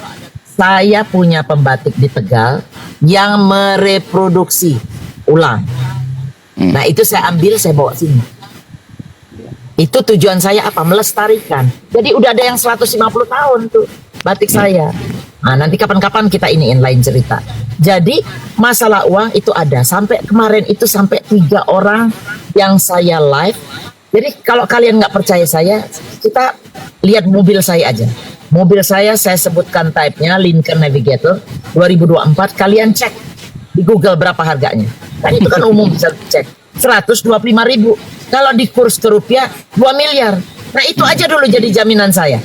saya punya pembatik di Tegal yang mereproduksi ulang. Nah itu saya ambil, saya bawa sini. Itu tujuan saya apa? Melestarikan. Jadi udah ada yang 150 tahun tuh batik saya. Nah nanti kapan-kapan kita iniin lain cerita. Jadi masalah uang itu ada. Sampai kemarin itu sampai 3 orang yang saya live. Jadi kalau kalian nggak percaya saya, kita lihat mobil saya aja. Mobil saya sebutkan type-nya Lincoln Navigator 2024. Kalian cek di Google berapa harganya. Kan itu kan umum, bisa cek. 125.000. Kalau di kurs ke rupiah 2 miliar. Nah itu aja dulu jadi jaminan saya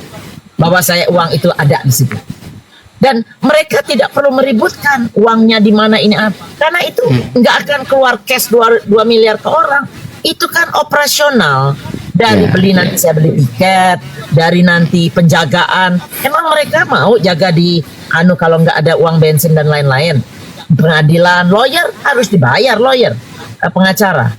bahwa saya uang itu ada di situ. Dan mereka tidak perlu meributkan uangnya di mana ini apa. Karena itu nggak akan keluar cash 2 miliar ke orang. Itu kan operasional. Dari beli nanti saya beli tiket, dari nanti penjagaan. Emang mereka mau jaga di kalau nggak ada uang bensin dan lain-lain. Pengadilan, lawyer harus dibayar, lawyer, pengacara.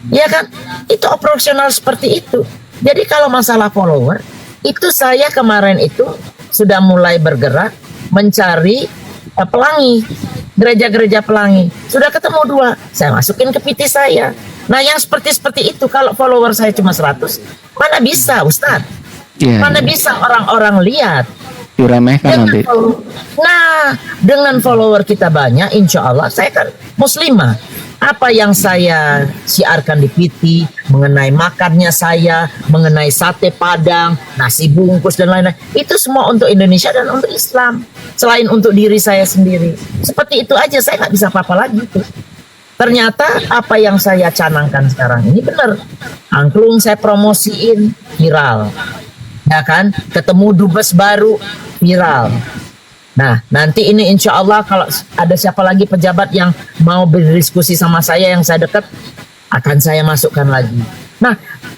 Ya kan? Itu operasional seperti itu. Jadi kalau masalah follower, itu saya kemarin itu sudah mulai bergerak mencari pelangi, gereja-gereja pelangi. Sudah ketemu 2, saya masukin ke PT saya. Nah yang seperti itu, kalau follower saya cuma 100, mana bisa Ustadz? Iya, Mana iya. bisa orang-orang lihat. Diremehkan nanti. Nah, dengan follower kita banyak, insya Allah saya kan muslimah. Apa yang saya siarkan di PT mengenai makannya saya, mengenai sate Padang, nasi bungkus dan lain-lain, itu semua untuk Indonesia dan untuk Islam. Selain untuk diri saya sendiri. Seperti itu aja, saya nggak bisa apa-apa lagi tuh. Ternyata apa yang saya canangkan sekarang ini benar. Angklung saya promosiin viral. Ya kan? Ketemu dubes baru viral. Nah, nanti ini insya Allah kalau ada siapa lagi pejabat yang mau berdiskusi sama saya yang saya dekat, akan saya masukkan lagi. Nah,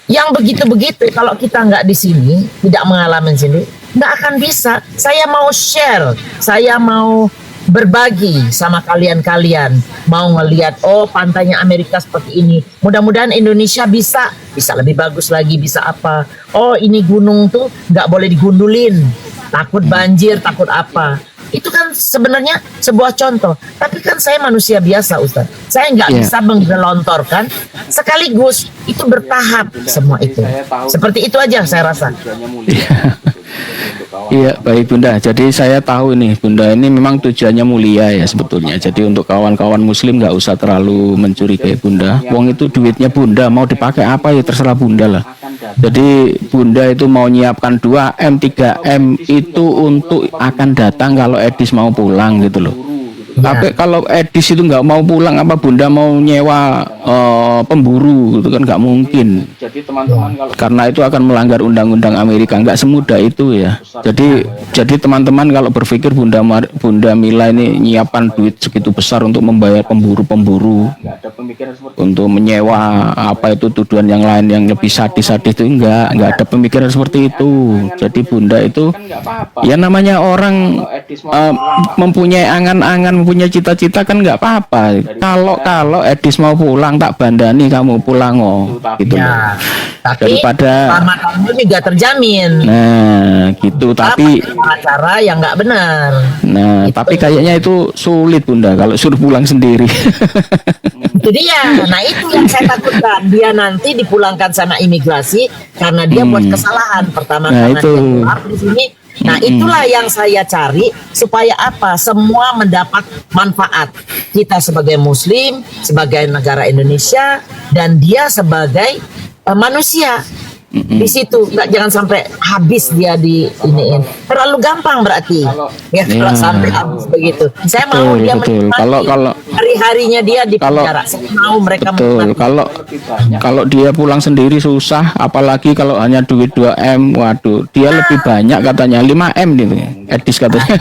yang begitu-begitu kalau kita nggak di sini, tidak mengalami sini, nggak akan bisa. Saya mau share, saya mau berbagi sama kalian-kalian, mau ngelihat oh pantainya Amerika seperti ini. Mudah-mudahan Indonesia bisa lebih bagus lagi, bisa apa? Oh ini gunung tuh nggak boleh digundulin, takut banjir, takut apa? Itu kan sebenarnya sebuah contoh. Tapi kan saya manusia biasa, Ustaz. Saya nggak Iya. bisa menggelontorkan sekaligus. Itu bertahap semua itu. Seperti itu aja saya rasa. Tujuannya mulia. Iya, baik Bunda. Jadi saya tahu ini Bunda ini memang tujuannya mulia ya sebetulnya. Jadi untuk kawan-kawan muslim nggak usah terlalu mencurigai Bunda. Wong itu duitnya Bunda, mau dipakai apa ya terserah Bunda lah. Jadi Bunda itu mau nyiapkan 2M, 3M itu untuk akan datang kalau Edis mau pulang gitu loh. Tapi kalau Edis itu nggak mau pulang, apa Bunda mau nyewa pemburu gitu kan nggak mungkin. Jadi teman-teman kalau Karena itu akan melanggar undang-undang Amerika, nggak semudah itu ya. Jadi teman-teman kalau berpikir Bunda Mila ini nyiapkan duit segitu besar untuk membayar pemburu-pemburu, nggak ada pemikiran seperti untuk menyewa apa itu tuduhan yang lain yang lebih sadis-sadis itu nggak ada pemikiran seperti itu. Jadi Bunda itu kan nggak apa-apa. ya namanya orang Kalau Edis mau mempunyai angan-angan, mempunyai cita-cita kan nggak apa-apa. Kalau Edis mau pulang tak bandani kamu pulang gitu loh. Ya, tapi Daripada keselamatanmu juga terjamin. nah gitu tapi Cara yang nggak benar. tapi kayaknya itu sulit Bunda kalau suruh pulang sendiri. Itu dia. Nah itu yang saya takutkan. Dia nanti dipulangkan sama imigrasi karena dia buat kesalahan. Pertama Nah, karena itu. dia keluar di sini. Nah itulah yang saya cari supaya apa? Semua mendapat manfaat. Kita sebagai Muslim, sebagai negara Indonesia, dan dia sebagai manusia. Di situ jangan sampai habis dia di iniin. Terlalu gampang berarti. Ya kalau Ya. sampai habis begitu. Saya mau Betul, dia betul. menikmati Kalau hari-harinya dia di kalau- penjara. Saya mau mereka betul menikmati. kalau dia pulang sendiri susah, apalagi kalau hanya duit 2M, waduh dia lebih banyak katanya 5M gitu Edis katanya.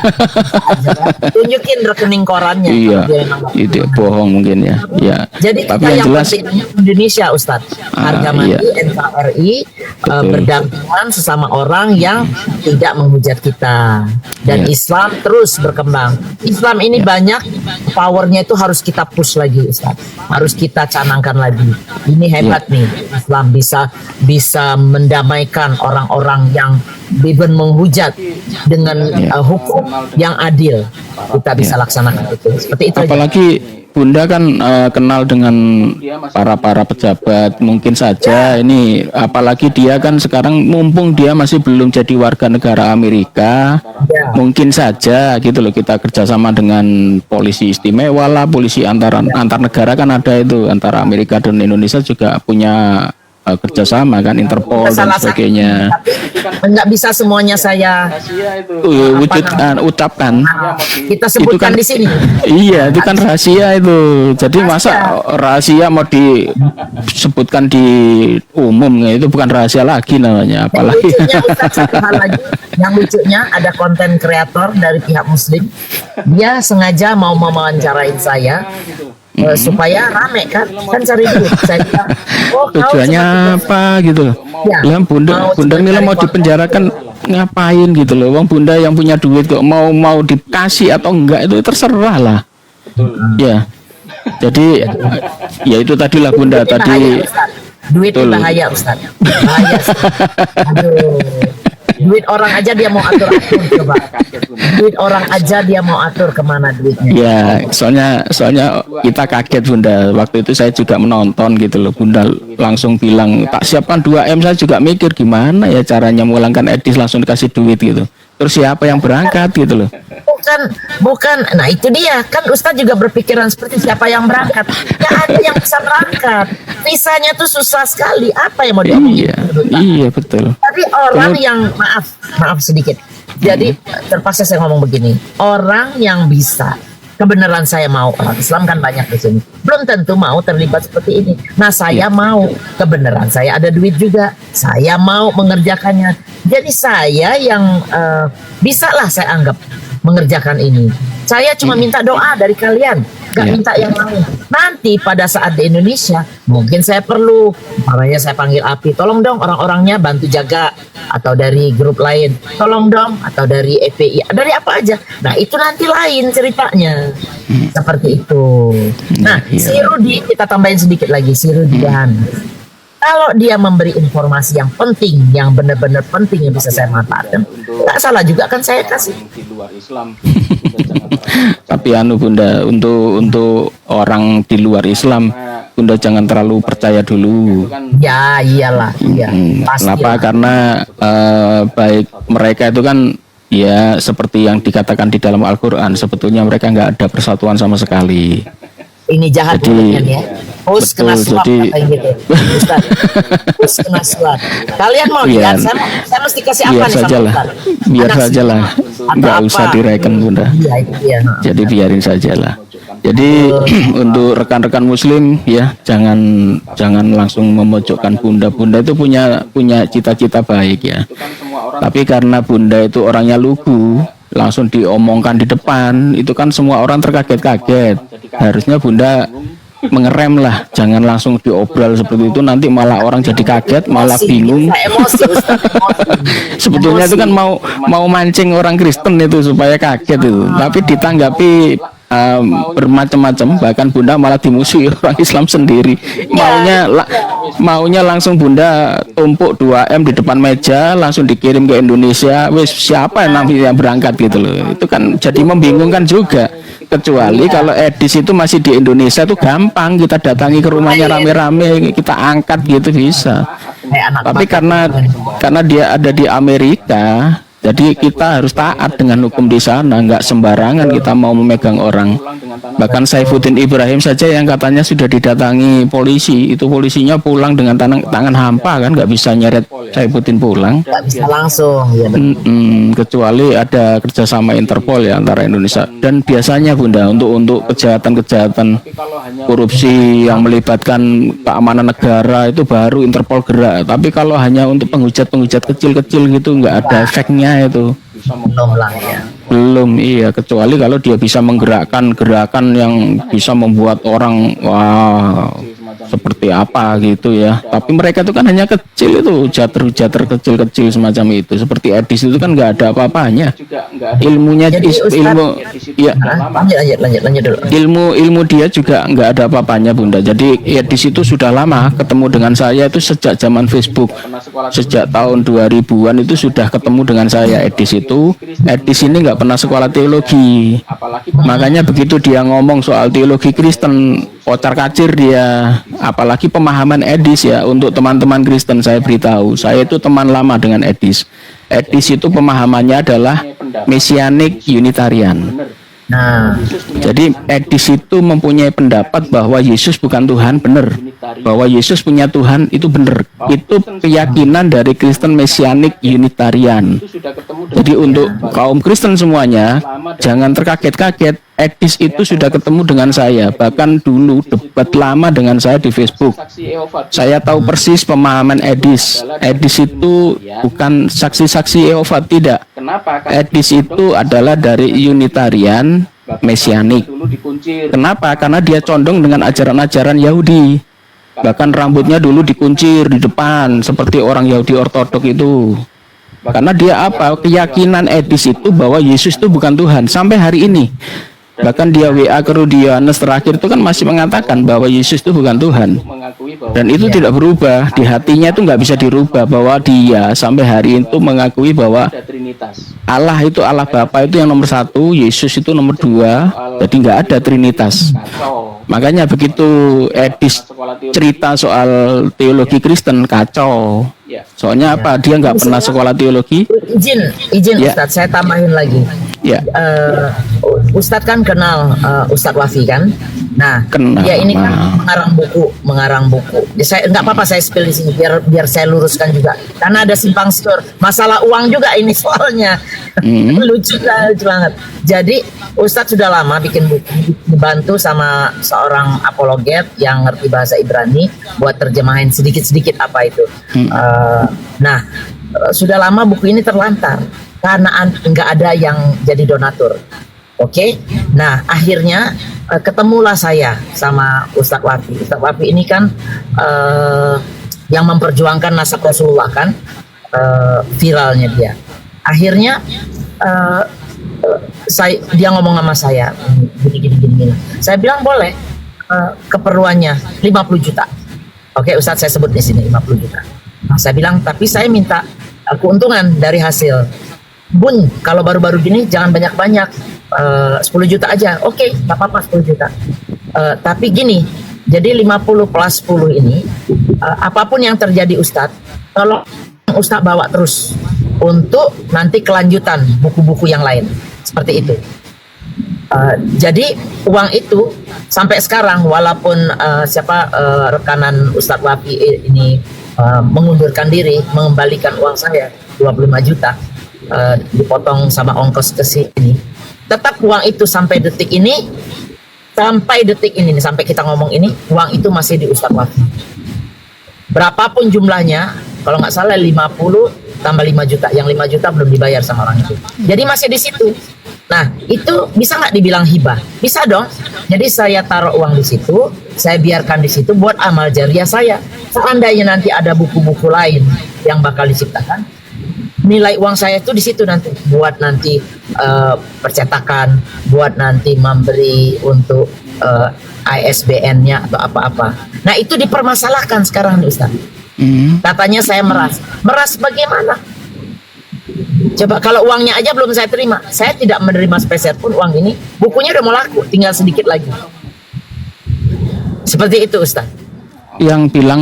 Tunjukin rekening korannya. Iya, kalau dia memang nggak itu punya. bohong mungkin ya. Ya. Jadi Tapi kita yang yang jelas penting Indonesia, Ustadz. Harga mati iya. NKRI Betul. berdampingan sesama orang yang tidak menghujat kita. Dan Iya. Islam terus berkembang. Islam ini banyak powernya itu harus kita push lagi, Ustadz. Harus kita canangkan lagi. Ini hebat nih, Islam bisa mendamaikan orang-orang yang even menghujat dengan hukum yang adil. Kita bisa laksanakan itu. Seperti itu aja. apalagi Bunda kan kenal dengan para pejabat, mungkin saja ini apalagi dia kan sekarang mumpung dia masih belum jadi warga negara Amerika, Ya. mungkin saja gitu loh kita kerjasama dengan polisi istimewa lah, polisi antar negara kan ada itu antara Amerika dan Indonesia juga punya kerjasama kan, Interpol dan Salah satu. sebagainya. Tapi nggak bisa semuanya saya rahasia itu. Ucapkan. kita sebutkan Itu kan- di sini. Iya, itu kan rahasia itu. Jadi masa rahasia mau disebutkan di umum, itu bukan rahasia lagi namanya. Yang Apalagi lucunya Ustaz, satu hal lagi, yang lucunya ada konten kreator dari pihak Muslim, dia sengaja mau mewawancarain saya supaya rame kan cari duit. Saya bilang, oh, kau tujuannya seperti apa gitu loh. Ya, Ya Bunda mau Mila mau cari dipenjarakan ngapain gitu loh. Wong Bunda yang punya duit kok mau dikasih atau enggak itu terserah lah. Ya. Jadi ya itu tadilah Bunda Duit tadi. bahaya, Ustaz. Duit Betul. bahaya, Ustaz. Bahaya. Ustaz. Aduh. Duit orang aja dia mau atur-atur coba. Kaget Bunda. Duit orang aja dia mau atur kemana duitnya. Ya, soalnya kita kaget Bunda. Waktu itu saya juga menonton gitu loh. Bunda langsung bilang tak siapkan 2M. Saya juga mikir gimana ya caranya mulangkan edis langsung dikasih duit gitu. Terus siapa yang berangkat gitu loh. Bukan. Nah itu dia kan Ustadz juga berpikiran seperti siapa yang berangkat. Gak ada yang bisa berangkat. Visanya tuh susah sekali. Apa yang mau diomongin? Iya betul. Tapi orang yang maaf sedikit. Jadi terpaksa saya ngomong begini. Orang yang bisa kebenaran saya mau, orang Islam kan banyak di sini. Belum tentu mau terlibat seperti ini. Nah saya mau kebenaran saya ada duit juga. Saya mau mengerjakannya. Jadi saya yang bisa lah saya anggap mengerjakan ini. Saya cuma minta doa dari kalian, gak minta yang lain. Nanti pada saat di Indonesia, mungkin saya perlu, makanya saya panggil API, tolong dong orang-orangnya bantu jaga, atau dari grup lain, tolong dong, atau dari EPI, dari apa aja. Nah itu nanti lain ceritanya, seperti itu. Nah si Rudi, kita tambahin sedikit lagi, si Rudi Yohanes. Kalau dia memberi informasi yang penting, yang benar-benar penting yang bisa saya manfaatkan, nggak salah juga kan saya kasih. Di luar Islam. Bunda jangan Tapi Bunda, untuk orang di luar Islam, Bunda jangan terlalu percaya dulu. Ya iyalah, iya. Kenapa? Karena baik mereka itu kan ya seperti yang dikatakan di dalam Al-Quran, sebetulnya mereka nggak ada persatuan sama sekali. Ini jahat bukan ya. Us kena suap katanya gitu. Ustaz. Us kena suap. Kalian mau lihat saya mesti kasih apa Biar nih sama sajalah, Ustaz? biar Anak sajalah, nggak usah direken Bunda. Iya itu dia. Jadi biarin sajalah. Jadi untuk rekan-rekan Muslim ya jangan langsung memojokkan Bunda. Bunda itu punya cita-cita baik ya. Tapi karena Bunda itu orangnya lugu, langsung diomongkan di depan, itu kan semua orang terkaget-kaget. Harusnya Bunda mengerem lah, jangan langsung diobral seperti itu, nanti malah orang jadi kaget, malah bingung. Emosi, Ustaz, emosi. Sebetulnya itu kan mau mancing orang Kristen itu supaya kaget itu, tapi ditanggapi bermacam-macam, bahkan Bunda malah dimusuhi orang Islam sendiri. Maunya langsung Bunda tumpuk 2M di depan meja, langsung dikirim ke Indonesia. Wes siapa yang namanya berangkat gitu loh. Itu kan jadi membingungkan juga. Kecuali kalau edis itu masih di Indonesia, itu gampang, kita datangi ke rumahnya rame-rame, kita angkat gitu bisa. Tapi karena dia ada di Amerika, jadi kita harus taat dengan hukum di sana, nggak sembarangan kita mau memegang orang. Bahkan Saifuddin Ibrahim saja yang katanya sudah didatangi polisi, itu polisinya pulang dengan tangan hampa kan, nggak bisa nyeret Saifuddin pulang. Nggak bisa langsung. Ya, kecuali ada kerjasama Interpol ya antara Indonesia. Dan biasanya Bunda untuk kejahatan-kejahatan korupsi yang melibatkan keamanan negara itu baru Interpol gerak. Tapi kalau hanya untuk penghujat-penghujat kecil-kecil gitu nggak ada efeknya itu. belum lah ya. Belum, iya, kecuali kalau dia bisa menggerakkan gerakan yang bisa membuat orang wah seperti apa gitu ya. Tapi mereka itu kan hanya kecil itu, jater kecil-kecil semacam itu. Seperti edis itu kan nggak ada apa-apanya. Ilmunya ya. Lanjut dulu. Ilmu dia juga nggak ada apa-apanya Bunda. Jadi edis itu sudah lama ketemu dengan saya itu sejak zaman Facebook. Sejak tahun 2000-an itu sudah ketemu dengan saya. Edis ini nggak pernah sekolah teologi. Makanya begitu dia ngomong soal teologi Kristen, kocar kacir dia. Apalagi pemahaman edis ya, untuk teman-teman Kristen saya beritahu, saya itu teman lama dengan edis. Edis itu pemahamannya adalah Mesianik Unitarian. Nah, jadi edis itu mempunyai pendapat bahwa Yesus bukan Tuhan, benar. Bahwa Yesus punya Tuhan itu benar. Itu keyakinan dari Kristen Mesianik Unitarian. Jadi untuk kaum Kristen semuanya jangan terkaget-kaget. Edis itu sudah ketemu dengan saya, bahkan dulu debat lama dengan saya di Facebook. Saya tahu persis pemahaman edis. Edis itu bukan saksi-saksi Yehova, tidak. Edis itu adalah dari Unitarian Mesianik. Kenapa? Karena dia condong dengan ajaran-ajaran Yahudi. Bahkan rambutnya dulu dikuncir di depan seperti orang Yahudi ortodok itu. Karena dia apa? Keyakinan edis itu bahwa Yesus itu bukan Tuhan sampai hari ini. Bahkan dia WA ke Rudy Yohanes terakhir itu kan masih mengatakan bahwa Yesus itu bukan Tuhan. mengakui bahwa Dan itu tidak berubah, di hatinya itu nggak bisa dirubah bahwa dia sampai hari itu mengakui bahwa ada Trinitas. Allah itu Allah Bapa itu yang nomor satu, Yesus itu nomor dua, jadi nggak ada Trinitas. Kacau. Makanya begitu Edis Sekolah teologi. cerita soal teologi Kristen kacau. Ya. Soalnya apa? Dia nggak pernah sekolah teologi. Izin Ya. Ustadz, saya tambahin lagi. Ya, Ustadz kan kenal Ustadz Wafi kan? Nah, Kenal. dia ini kan mengarang buku. Ya, saya nggak apa-apa saya spill di sini biar saya luruskan juga. Karena ada simpang siur, masalah uang juga ini soalnya. lucu banget. Jadi Ustadz sudah lama bikin buku, dibantu sama seorang apologet yang ngerti bahasa Ibrani buat terjemahin sedikit-sedikit apa itu. Sudah lama buku ini terlantar karena nggak ada yang jadi donatur. Oke, nah akhirnya ketemulah saya sama Ustadz Wafi. Ustadz Wafi ini kan yang memperjuangkan nasab Rasulullah kan, viralnya dia. Akhirnya dia ngomong sama saya gini. Saya bilang boleh, keperluannya 50 juta. Oke, Ustadz saya sebut di sini 50 juta. Nah, saya bilang tapi saya minta keuntungan dari hasil. Bun, kalau baru-baru gini jangan banyak-banyak, 10 juta aja. Oke, nggak apa-apa 10 juta. Tapi gini, jadi 50 plus 10 ini, apapun yang terjadi Ustadz, kalau Ustadz bawa terus untuk nanti kelanjutan buku-buku yang lain, seperti itu. Jadi uang itu sampai sekarang walaupun rekanan Ustadz Wafi ini mengundurkan diri, mengembalikan uang saya 25 juta, dipotong sama ongkos ke sini, tetap uang itu sampai detik ini nih, sampai kita ngomong ini, uang itu masih di Ustadz Wafi. Berapapun jumlahnya, kalau nggak salah 50 tambah 5 juta, yang 5 juta belum dibayar sama orang itu. Jadi masih di situ. Nah, itu bisa nggak dibilang hibah? Bisa dong. Jadi saya taruh uang di situ, saya biarkan di situ buat amal jariah saya. Seandainya nanti ada buku-buku lain yang bakal diciptakan, nilai uang saya itu di situ nanti buat nanti percetakan, buat nanti memberi untuk ISBN-nya atau apa-apa. Nah, itu dipermasalahkan sekarang nih Ustaz. Katanya saya meras bagaimana? Coba kalau uangnya aja belum saya terima, saya tidak menerima spesial pun uang ini, bukunya udah mau laku, tinggal sedikit lagi. Seperti itu Ustaz. Yang bilang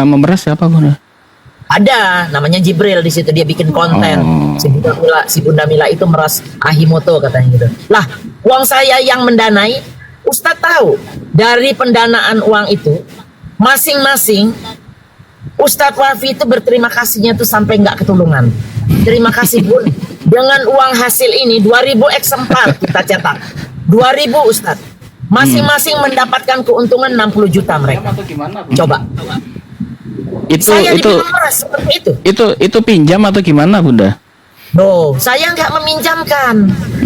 memeras siapa Bunda? Ada, namanya Jibril di situ, dia bikin konten. Si Bunda Mila itu meras Ahimoto katanya gitu. Lah, uang saya yang mendanai, Ustadz tahu dari pendanaan uang itu masing-masing Ustadz Wafi itu berterima kasihnya tuh sampai nggak ketulungan. Terima kasih Bun, dengan uang hasil ini 2000 eksemplar kita cetak. 2000 Ustadz. Masing-masing mendapatkan keuntungan 60 juta mereka. Coba. Saya dibilang seperti itu. Itu pinjam atau gimana Bunda? Loh, saya nggak meminjamkan.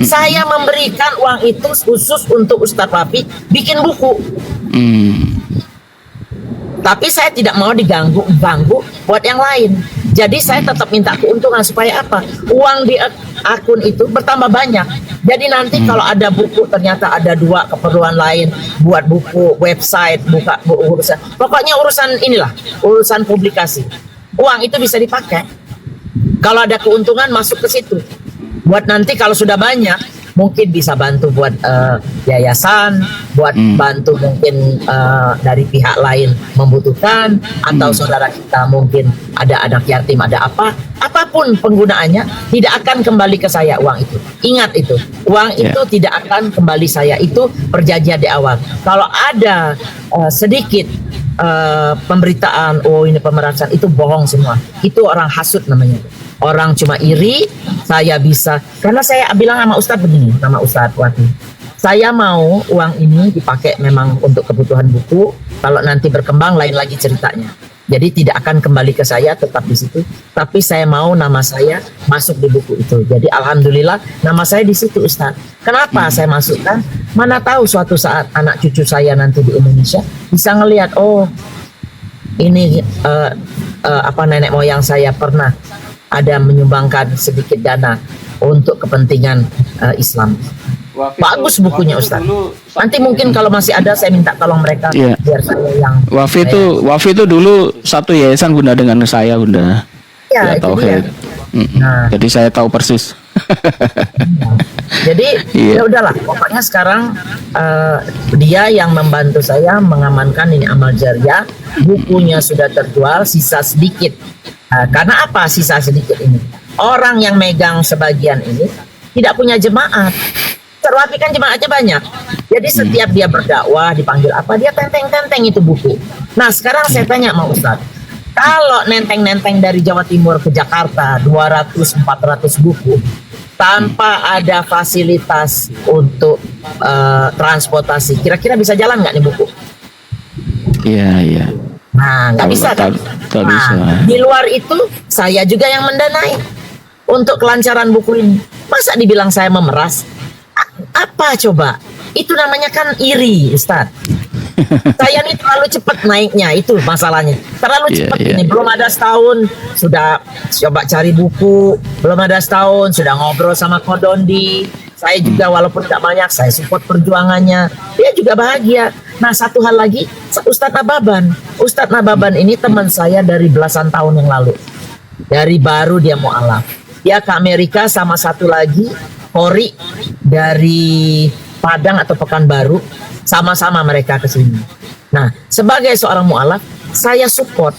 Saya memberikan uang itu khusus untuk Ustadz Wafi bikin buku. Tapi saya tidak mau diganggu buat yang lain. Jadi saya tetap minta keuntungan supaya apa? Uang di akun itu bertambah banyak. Jadi nanti kalau ada buku ternyata ada 2 keperluan lain, buat buku, website, buka urusan. Pokoknya urusan inilah, urusan publikasi. Uang itu bisa dipakai. Kalau ada keuntungan masuk ke situ. Buat nanti kalau sudah banyak, mungkin bisa bantu buat yayasan, buat bantu mungkin dari pihak lain membutuhkan, atau saudara kita mungkin ada anak yatim, ada apapun penggunaannya, tidak akan kembali ke saya uang itu. Ingat itu, uang itu tidak akan kembali saya, itu perjanjian di awal. Kalau ada sedikit pemberitaan, oh ini pemerasan, itu bohong semua. Itu orang hasut namanya. Orang cuma iri, saya bisa. Karena saya bilang sama Ustadz begini, sama Ustadz Wati. Saya mau uang ini dipakai memang untuk kebutuhan buku. Kalau nanti berkembang lain lagi ceritanya. Jadi tidak akan kembali ke saya, tetap di situ. Tapi saya mau nama saya masuk di buku itu. Jadi alhamdulillah nama saya di situ Ustadz. Kenapa saya masukkan? Mana tahu suatu saat anak cucu saya nanti di Indonesia bisa ngelihat, oh ini nenek moyang saya pernah ada menyumbangkan sedikit dana untuk kepentingan Islam. Bagus bukunya Ustadz. Nanti mungkin kalau masih ada saya minta tolong mereka Iya. biar saya yang Wafi itu dulu satu yayasan Bunda dengan saya, Bunda. ya, itu dia. Tauhid. Nah. Jadi saya tahu persis. Jadi Iya. ya udahlah, pokoknya sekarang dia yang membantu saya mengamankan ini amal jariah. Bukunya sudah terjual, sisa sedikit. Karena apa sisa sedikit ini? Orang yang megang sebagian ini tidak punya jemaat. Terwafi kan jemaatnya banyak. Jadi setiap dia berdakwah dipanggil apa, dia tenteng-tenteng itu buku. Nah sekarang saya tanya sama Ustadz, kalau nenteng-nenteng dari Jawa Timur ke Jakarta 200-400 buku tanpa ada fasilitas untuk transportasi, kira-kira bisa jalan nggak nih buku? Iya. Nah nggak bisa kan? Tak bisa. Di luar itu saya juga yang mendanai untuk kelancaran buku ini. Masa dibilang saya memeras? Apa coba? Itu namanya kan iri, Ustadz. Saya ini terlalu cepat naiknya, itu masalahnya. Terlalu cepat ini. Belum ada setahun sudah coba cari buku, belum ada setahun sudah ngobrol sama Kodondi. Saya juga walaupun tidak banyak, saya support perjuangannya. Dia juga bahagia. Nah satu hal lagi, Ustadz Nababan. Ustadz Nababan ini teman saya dari belasan tahun yang lalu. Dari baru dia mu'alaf. Dia ke Amerika sama satu lagi Kori dari Padang atau Pekanbaru, sama-sama mereka ke sini. Nah, sebagai seorang mu'alaf, saya support.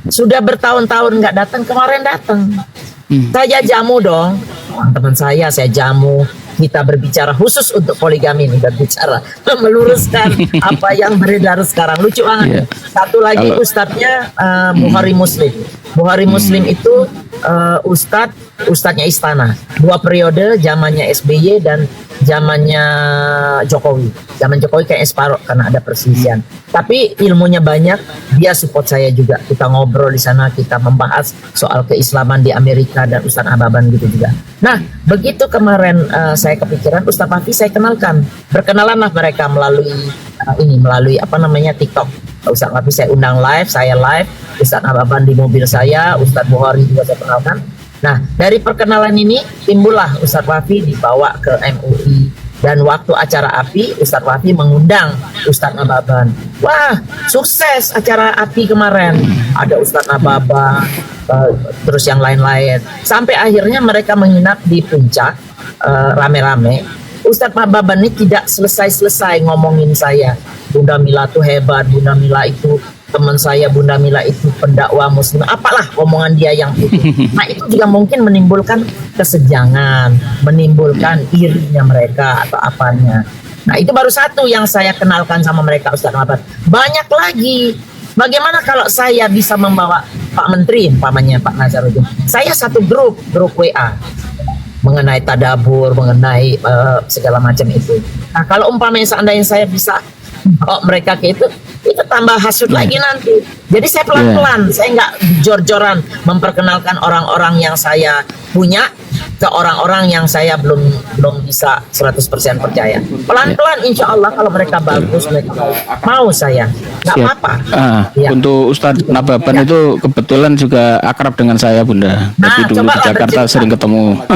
Sudah bertahun-tahun nggak datang, kemarin datang. Saya jamu dong, teman saya jamu. Kita berbicara khusus untuk poligami ini, berbicara meluruskan apa yang beredar sekarang. Lucu banget. Satu lagi ustadznya Bukhari Muslim. Bukhari Muslim itu ustadznya Istana. 2 periode, zamannya SBY dan zamannya Jokowi. Zaman Jokowi kayak separuh karena ada perselisihan. Tapi ilmunya banyak, dia support saya juga. Kita ngobrol di sana, kita membahas soal keislaman di Amerika dan Ustadz Nababan gitu juga. Nah, begitu kemarin saya kepikiran Ustadz Wafi saya kenalkan. Berkenalanlah mereka melalui apa namanya TikTok. Ustadz Wafi saya undang live, saya live, Ustadz Nababan di mobil saya, Ustadz Bukhari juga saya kenalkan. Nah, dari perkenalan ini timbullah Ustadz Wafi dibawa ke MUI. Dan waktu acara API, Ustadz Wafi mengundang Ustadz Nababan. Wah, sukses acara API kemarin. Ada Ustadz Nababan, terus yang lain-lain. Sampai akhirnya mereka menginap di puncak, rame-rame. Ustadz Nababan ini tidak selesai-selesai ngomongin saya. Bunda Mila tuh hebat, Bunda Mila itu teman saya, Bunda Mila itu pendakwah muslim, apalah omongan dia yang itu. Nah itu juga mungkin menimbulkan kesenjangan, menimbulkan irinya mereka atau apanya. Nah itu baru satu yang saya kenalkan sama mereka Ustadz Nababan. Banyak lagi. Bagaimana kalau saya bisa membawa Pak Menteri, umpamanya Pak Nazarudin, saya satu grup WA mengenai tadabur, mengenai segala macam itu. Nah kalau umpamanya seandainya saya bisa bawa mereka ke itu tambah hasut lagi nanti. Jadi saya pelan-pelan, saya nggak jor-joran memperkenalkan orang-orang yang saya punya ke orang-orang yang saya belum bisa 100% percaya. Pelan-pelan insya Allah kalau mereka bagus, mereka mau saya. Nggak apa-apa. Untuk Ustadz Nababan itu kebetulan juga akrab dengan saya Bunda. Jadi dulu di Jakarta sering ketemu.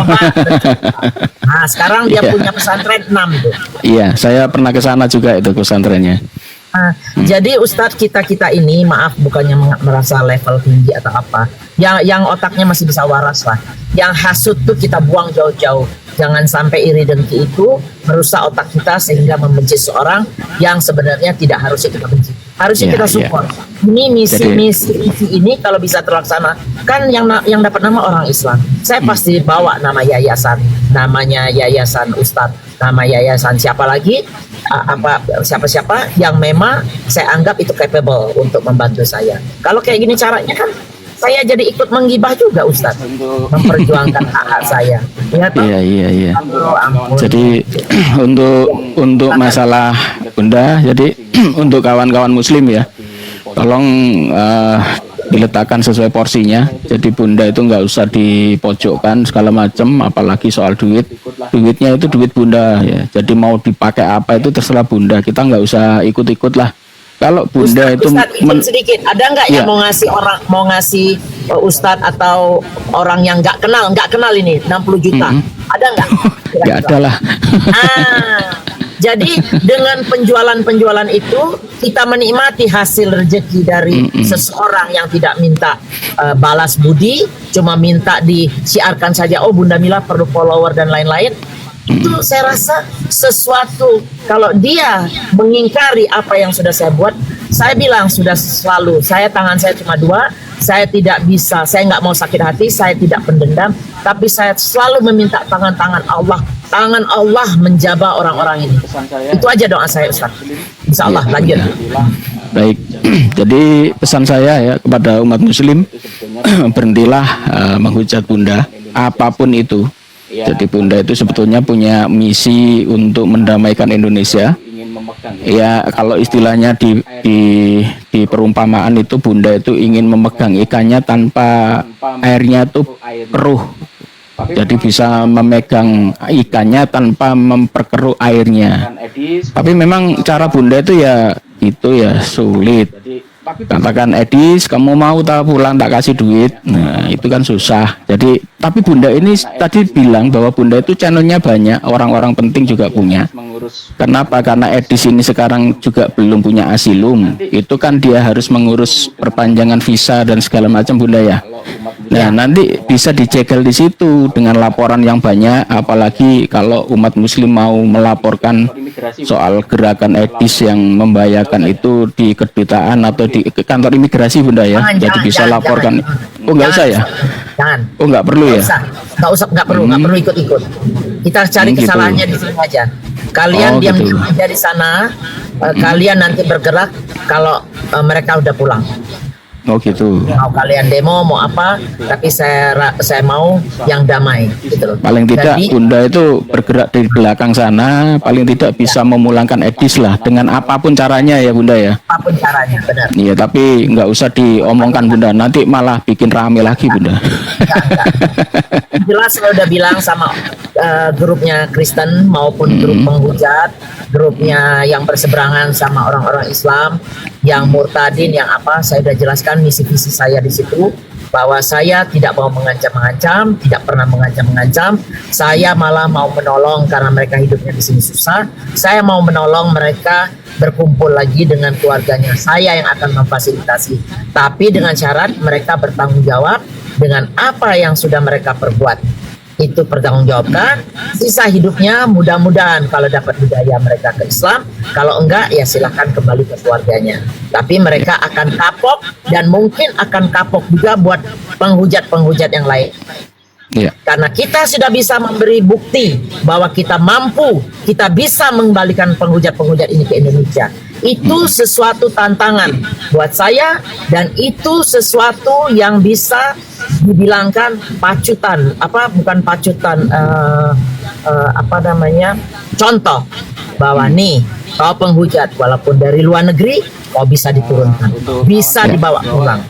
Nah sekarang dia punya pesantren 6 tuh. Iya, saya pernah ke sana juga itu pesantrennya. Nah, jadi Ustadz kita ini maaf bukannya merasa level tinggi atau apa, yang otaknya masih bisa waras lah. Yang hasut tuh kita buang jauh-jauh. Jangan sampai iri dengki itu merusak otak kita sehingga membenci seorang yang sebenarnya tidak harusnya kita benci. Harusnya kita support. Ini misi ini kalau bisa terlaksana kan yang dapat nama orang Islam. Saya pasti bawa nama yayasan, namanya yayasan Ustadz, nama yayasan siapa lagi, siapa yang memang saya anggap itu capable untuk membantu saya. Kalau kayak gini caranya kan saya jadi ikut menggibah juga Ustadz, memperjuangkan hak saya. Iya. Jadi untuk masalah Bunda, jadi untuk kawan-kawan Muslim ya, tolong diletakkan sesuai porsinya. Jadi Bunda itu nggak usah dipojokkan segala macam, apalagi soal duit. Duitnya itu duit Bunda ya. Jadi mau dipakai apa itu terserah Bunda. Kita nggak usah ikut-ikut lah. Kalau Bunda Ustadz, sedikit, ada nggak yang mau ngasih Ustadz atau orang yang nggak kenal ini 60 juta Ada nggak? Nggak ada lah. Ah, jadi dengan penjualan-penjualan itu kita menikmati hasil rezeki dari seseorang yang tidak minta balas budi, cuma minta disiarkan saja. Oh, Bunda Mila perlu follower dan lain-lain. Itu saya rasa sesuatu, kalau dia mengingkari apa yang sudah saya buat, saya bilang sudah selalu, tangan saya cuma dua, saya tidak bisa, saya nggak mau sakit hati, saya tidak pendendam, tapi saya selalu meminta tangan Allah menjaba orang-orang ini. Itu aja doa saya, Ustaz. Insya Allah lanjut. Baik, jadi pesan saya ya kepada umat muslim, berhentilah menghujat Bunda, apapun itu. Jadi Bunda itu sebetulnya punya misi untuk mendamaikan Indonesia. Ya, kalau istilahnya di perumpamaan itu, Bunda itu ingin memegang ikannya tanpa airnya itu keruh. Jadi bisa memegang ikannya tanpa memperkeruh airnya. Tapi memang cara Bunda itu ya sulit. Katakan, Edis, kamu mau tak pulang tak kasih duit. Nah, itu kan susah. Jadi, tapi Bunda ini tadi bilang bahwa Bunda itu channelnya banyak, orang-orang penting juga punya. Kenapa? Karena Edis ini sekarang juga belum punya asilum. Itu kan dia harus mengurus perpanjangan visa dan segala macam, Bunda ya. Nah, nanti bisa dicegel di situ dengan laporan yang banyak, apalagi kalau umat muslim mau melaporkan soal gerakan Edis yang membahayakan itu di kedutaan atau di kantor imigrasi, Bunda ya. Jadi bisa laporkan. Oh, nggak usah ya? Jangan. Oh, nggak perlu ya? Nggak perlu ikut-ikut. Kita cari kesalahannya di sini aja. Kalian diam-diam aja di sana. Kalian nanti bergerak kalau mereka udah pulang. Oh gitu. Mau kalian demo mau apa, tapi saya mau yang damai gitu loh. Paling tidak Bunda itu bergerak di belakang sana, paling tidak bisa memulangkan Edis lah dengan apapun caranya ya Bunda ya. Apapun caranya, benar. Iya, tapi nggak usah diomongkan Bunda, nanti malah bikin rame lagi Bunda. Jelas saya udah bilang sama grupnya Kristen maupun grup penghujat, grupnya yang berseberangan sama orang-orang Islam, yang murtadin, yang apa, saya udah jelaskan misi visi saya di situ, bahwa saya tidak mau mengancam-mengancam, tidak pernah mengancam-mengancam. Saya malah mau menolong karena mereka hidupnya di sini susah. Saya mau menolong mereka berkumpul lagi dengan keluarganya. Saya yang akan memfasilitasi, tapi dengan syarat mereka bertanggung jawab dengan apa yang sudah mereka perbuat. Itu pertanggungjawabkan. Sisa hidupnya mudah-mudahan kalau dapat hidayah mereka ke Islam, kalau enggak ya silahkan kembali ke keluarganya. Tapi mereka akan kapok dan mungkin akan kapok juga buat penghujat-penghujat yang lain. Iya. Karena kita sudah bisa memberi bukti bahwa kita mampu, kita bisa mengembalikan penghujat-penghujat ini ke Indonesia. Itu sesuatu tantangan buat saya, dan itu sesuatu yang bisa dibilangkan pacutan, contoh bahwa nih kau penghujat walaupun dari luar negeri kau bisa diturunkan, bisa dibawa pulang,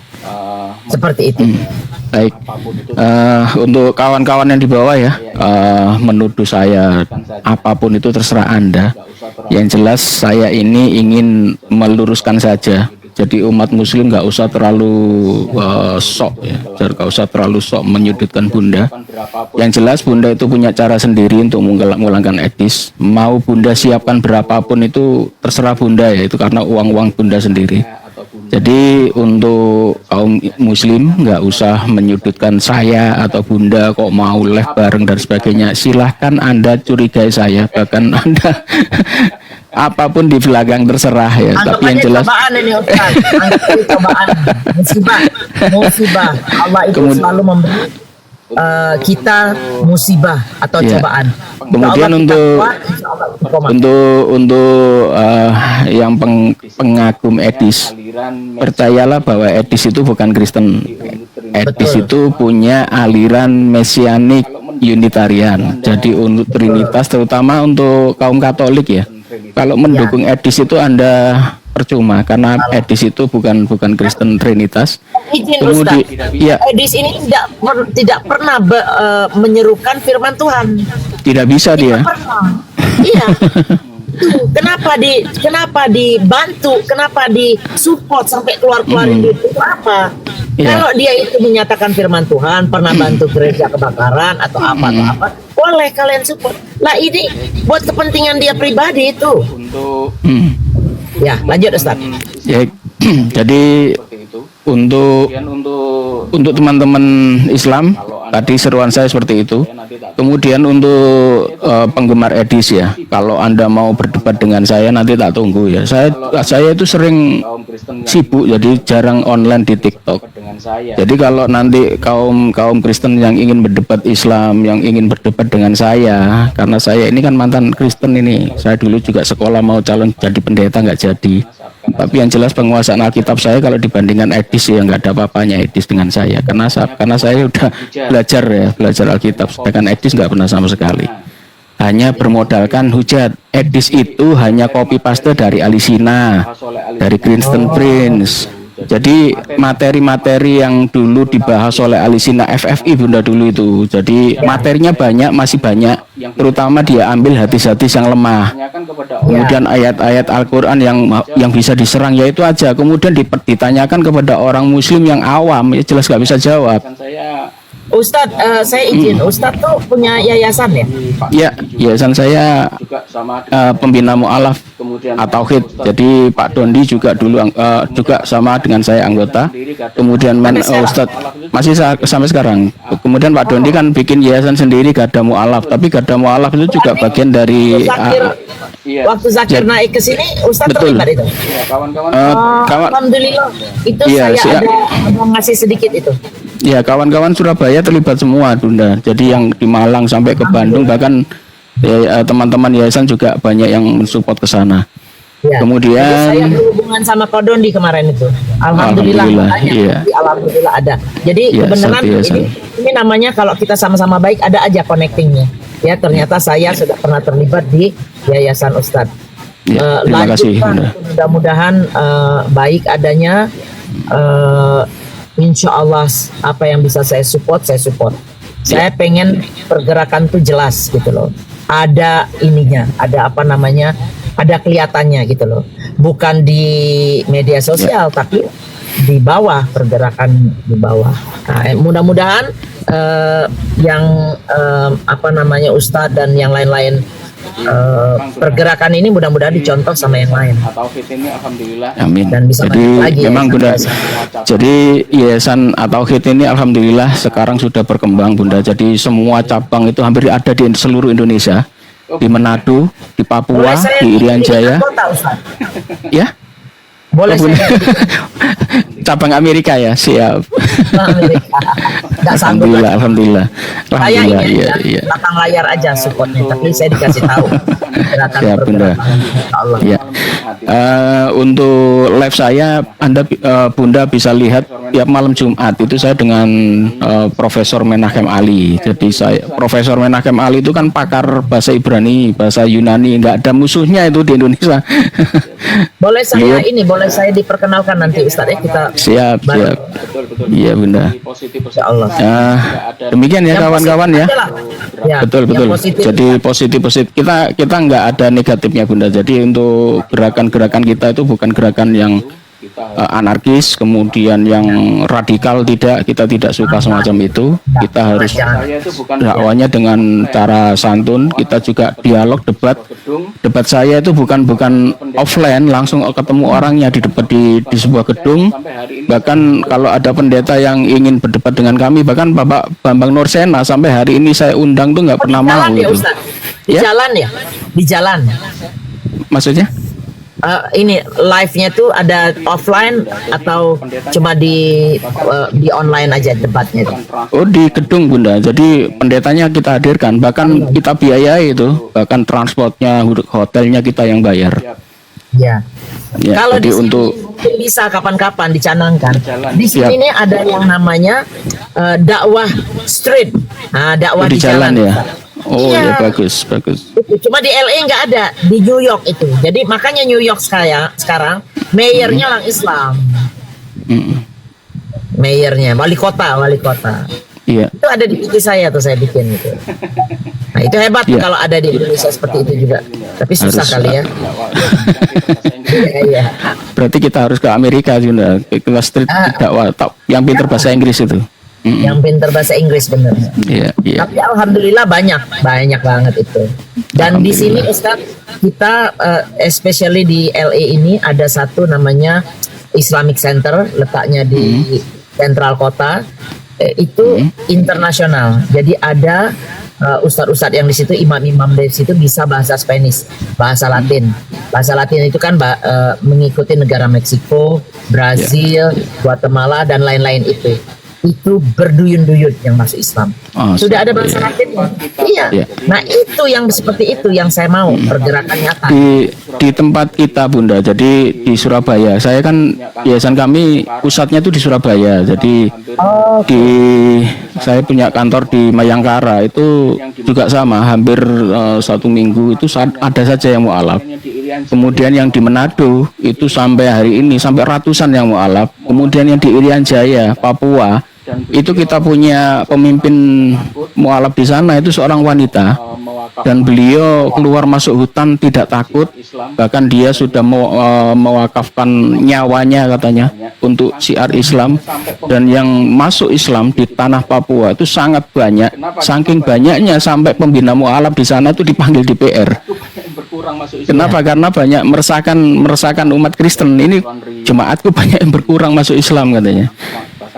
seperti itu. Baik, untuk kawan-kawan yang di bawah ya, menuduh saya apapun itu terserah Anda. Yang jelas saya ini ingin meluruskan saja. Jadi umat muslim nggak usah terlalu sok ya, nggak usah terlalu sok menyudutkan Bunda. Yang jelas Bunda itu punya cara sendiri untuk memulangkan Edis. Mau Bunda siapkan berapapun itu terserah Bunda ya, itu karena uang Bunda sendiri. Jadi untuk kaum muslim nggak usah menyudutkan saya atau Bunda kok mau live bareng dan sebagainya. Silahkan Anda curigai saya, bahkan Anda apapun di belakang terserah ya. Anggap tapi yang jelas cobaan ini Ustaz. Anggap ini cobaan, musibah. Allah itu selalu memberi kita musibah atau cobaan. Kemudian untuk yang pengagum Edis, percayalah bahwa Edis itu bukan Kristen. Edis itu punya aliran mesianik Unitarian. Jadi untuk Trinitas, terutama untuk kaum Katolik ya. Kalau mendukung Edis itu Anda percuma, karena Edis itu bukan Kristen Trinitas. Kemudian Edis ini tidak pernah menyerukan firman Tuhan. Tidak bisa dia. Iya. Kenapa dibantu, kenapa disupport sampai keluar itu apa? Kalau dia itu menyatakan firman Tuhan, pernah bantu gereja kebakaran atau apa, boleh kalian support. Lah ini buat kepentingan dia pribadi itu. Untuk Ya, lanjut Ustaz. Ya, jadi seperti itu. untuk Kemudian untuk teman-teman Islam tadi seruan saya seperti itu. nanti tak Kemudian untuk penggemar Edis ya, kalau Anda mau berdebat dengan saya nanti tak tunggu ya. Saya itu sering kaum Kristen yang sibuk jadi jarang online di TikTok. dengan saya. Jadi kalau nanti kaum Kristen yang ingin berdebat Islam, yang ingin berdebat dengan saya, karena saya ini kan mantan Kristen ini, saya dulu juga sekolah mau calon jadi pendeta nggak jadi. Tapi yang jelas penguasaan Alkitab saya kalau dibandingkan Edis ya nggak ada apa-apanya Edis dengan saya, karena saya udah belajar Alkitab, sedangkan Edis nggak pernah sama sekali. Hanya bermodalkan hujat. Edis itu hanya copy paste dari Alisina, dari Kristen Prince. Jadi materi-materi yang dulu dibahas oleh Alisina FFI Bunda dulu itu. Jadi materinya banyak, masih banyak. Terutama dia ambil hadis-hadis yang lemah. Tanyakan kepada Kemudian ayat-ayat Al-Quran yang bisa diserang, yaitu aja. Kemudian ditanyakan kepada orang Muslim yang awam, ya jelas nggak bisa jawab. orang saya Ustadz, saya izin. Ustadz tuh punya yayasan ya? Ya, yayasan saya juga sama pembina mu'alaf kemudian At-Tauhid. Jadi Pak Dondi juga dulu juga sama dengan saya anggota. Kemudian Ustadz masih sampai sekarang. Kemudian Pak Dondi kan bikin yayasan sendiri Garda Mu'alaf. Tapi Garda Mu'alaf itu juga bagian dari iya Waktu Zakir naik ke sini, Ustadz Betul. terlibat itu. iya, kawan-kawan Alhamdulillah, itu Iya, saya ada ngasih sedikit itu. ya kawan-kawan Surabaya terlibat semua Bunda. Jadi yang di Malang sampai ke Bandung, bahkan teman-teman yayasan juga banyak yang mensupport ke sana. Ya. Kemudian Jadi saya berhubungan sama Kodondi kemarin itu. Alhamdulillah, iya. alhamdulillah ada. Jadi Iya, kebenaran satu yayasan. ini namanya kalau kita sama-sama baik ada aja connectingnya. Ya ternyata saya sudah pernah terlibat di Yayasan Ustadz. Ya, terima kasih Lanjutkan, Bunda. mudah-mudahan baik adanya. Insya Allah apa yang bisa saya support, saya support. Saya pengen pergerakan tuh jelas gitu loh. Ada ininya, ada apa namanya, ada kelihatannya gitu loh. Bukan di media sosial, tapi di bawah, pergerakan di bawah. Nah, mudah-mudahan yang apa namanya Ustadz dan yang lain-lain pergerakan ini mudah-mudahan dicontoh sama yang lain. At-Tauhid ini alhamdulillah Amin. Dan bisa Jadi lanjut lagi memang ya, Bunda. sampai Jadi yayasan At-Tauhid ini alhamdulillah sekarang sudah berkembang Bunda. Jadi semua cabang itu hampir ada di seluruh Indonesia. Di Manado, di Papua, Boleh saya di Irian bikin Jaya. anggota, Ustaz? Ya. Boleh Oh, saya cabang Amerika ya, siap. ke Amerika. Nggak sanggup Alhamdulillah, lagi. alhamdulillah. Saya Alhamdulillah, ingin iya, iya. belakang layar aja supportnya, tapi saya dikasih tahu gerakan Siap, Bunda. pergerakan. Insya Allah. Ya. Untuk live saya, Anda Bunda bisa lihat tiap malam Jumat itu saya dengan Profesor Menachem Ali. Jadi Profesor Menachem Ali itu kan pakar bahasa Ibrani, bahasa Yunani, nggak ada musuhnya itu di Indonesia. Boleh saya Iya. boleh saya diperkenalkan nanti Ustadz ya, kita Siap, siap. betul Iya Bunda. positif Insya Allah. Nah, demikian ya Yang kawan-kawan positif ya. aja lah. Ya, Betul yang betul. positif. Jadi positif kita nggak ada negatifnya Bunda. Jadi untuk gerakan-gerakan kita itu bukan gerakan yang anarkis, kemudian yang radikal, tidak, kita tidak suka semacam itu. Kita harus saya itu bukan dakwanya dengan cara santun. Kita juga dialog, debat. gedung Debat saya itu bukan offline, langsung ketemu orangnya di debat di sebuah gedung. sampai hari ini Bahkan kalau ada pendeta yang ingin berdebat dengan kami, bahkan Bapak Bambang Nursena sampai hari ini saya undang tuh nggak Oh, pernah di jalan mau ya itu. Ustadz? Di Ya? jalan ya? Di jalan. Maksudnya? Ini live-nya tuh ada offline atau cuma di online aja debatnya itu? Oh di gedung Bunda. Jadi pendetanya kita hadirkan, bahkan kita biayai itu, bahkan transportnya, hotelnya kita yang bayar. Ya. Ya, Kalau jadi di sini untuk mungkin bisa kapan-kapan dicanangkan. Di Siap. sini nih ada yang namanya dakwah street. Nah, dakwah di jalan ya. Oh Iya. ya bagus bagus. Itu cuma di LA nggak ada, di New York itu. Jadi makanya New York sekarang mayornya orang Islam. Mm. Mayornya wali kota. Iya. Itu ada di buku saya tuh saya bikin itu. Nah, itu hebat Iya. kalau ada di Indonesia seperti itu juga. Tapi susah Harus, kali ya. Iya. Berarti kita harus ke Amerika Bunda. Ke kelas street dakwah yang pintar bahasa Inggris itu. yang pinter bahasa Inggris bener. Iya, iya. Tapi alhamdulillah banyak banget itu. Dan di sini Ustadz kita especially di LA ini ada satu namanya Islamic Center, letaknya di sentral kota. Itu internasional. Jadi ada ustadz-ustadz yang di situ, imam-imam dari situ bisa bahasa Spanish, bahasa Latin. Bahasa Latin itu kan mengikuti negara Meksiko, Brazil, Guatemala dan lain-lain itu berduyun-duyun yang masuk Islam. Oh, Sudah ada bahasa Latin. Iya. Iya. Nah itu yang seperti itu yang saya mau pergerakan nyata. Di tempat kita Bunda, jadi di Surabaya. Saya kan yayasan kami pusatnya itu di Surabaya. Jadi saya punya kantor di Mayangkara itu juga sama, hampir 1 minggu itu ada saja yang mualaf. Kemudian yang di Manado itu sampai hari ini sampai ratusan yang mualaf. Kemudian yang di Irian Jaya, Papua itu kita punya pemimpin mualaf di sana itu seorang wanita, dan beliau keluar masuk hutan tidak takut, bahkan dia sudah mewakafkan nyawanya katanya untuk syiar Islam. Dan yang masuk Islam di tanah Papua itu sangat banyak, saking banyaknya sampai pembina mualaf di sana itu dipanggil DPR. Kenapa? Karena banyak meresahkan umat Kristen. Ini jemaatku banyak yang berkurang masuk Islam katanya.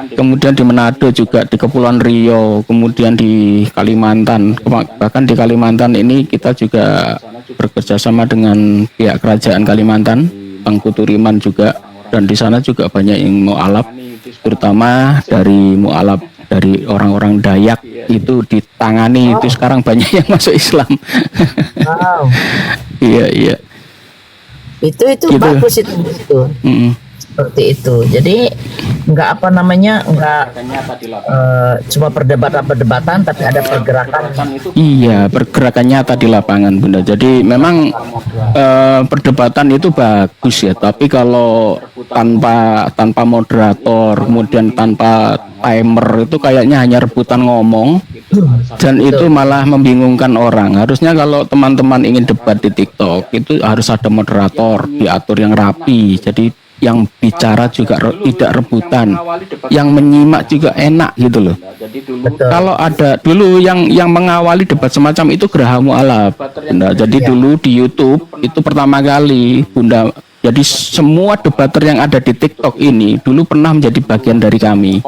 Kemudian di Manado juga, di Kepulauan Riau, kemudian di Kalimantan, bahkan di Kalimantan ini kita juga bekerja sama dengan pihak kerajaan Kalimantan, Bang Kuturiman juga, dan di sana juga banyak yang mualaf, terutama dari mualaf dari orang-orang Dayak itu ditangani, itu sekarang banyak yang masuk Islam. Wow. Iya. Itu gitu. Bagus itu. Seperti itu. Jadi nggak cuma perdebatan tapi ada pergerakan. Iya, pergerakan nyata di lapangan Bunda. Jadi memang perdebatan itu bagus ya, tapi kalau tanpa moderator, kemudian tanpa timer, itu kayaknya hanya rebutan ngomong, dan itu malah membingungkan orang. Harusnya kalau teman-teman ingin debat di TikTok itu harus ada moderator, diatur yang rapi. Jadi yang bicara juga tidak rebutan, yang menyimak juga enak gitu loh. Kalau ada dulu yang mengawali debat semacam itu Geraha Mualaf. Nah, jadi dulu di YouTube itu pertama kali Bunda. Jadi semua debater yang ada di TikTok ini dulu pernah menjadi bagian dari kami.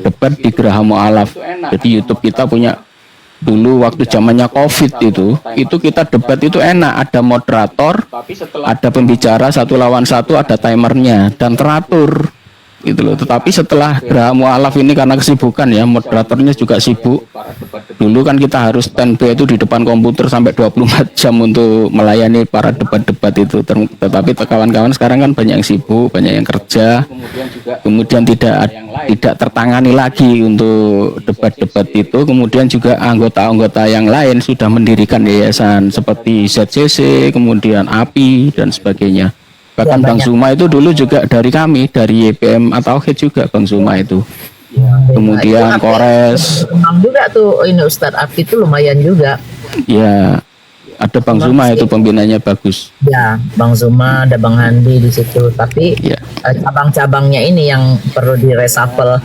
Debat di Geraha Mualaf. Jadi YouTube kita punya dulu waktu zamannya COVID itu kita debat itu enak, ada moderator, ada pembicara 1 lawan 1, ada timernya dan teratur gitu loh. Tetapi setelah Geraha Mualaf ini karena kesibukan ya, moderatornya juga sibuk. Dulu kan kita harus standby itu di depan komputer sampai 24 jam untuk melayani para debat-debat itu. Tetapi kawan-kawan sekarang kan banyak yang sibuk, banyak yang kerja. Kemudian tidak tertangani lagi untuk debat-debat itu. Kemudian juga anggota-anggota yang lain sudah mendirikan yayasan seperti ZCC, kemudian API dan sebagainya. Bahkan Bang Zuma itu dulu juga dari kami, dari YPM atau Tauhid juga Bang Zuma itu. Kemudian Kores. Memang juga tuh ini Ustadz Api itu lumayan juga. Ya, ada Bang Zuma itu pembinanya bagus. Ya, Bang Zuma, ada Bang Handi di situ. Tapi cabang-cabangnya ini yang perlu diresapel.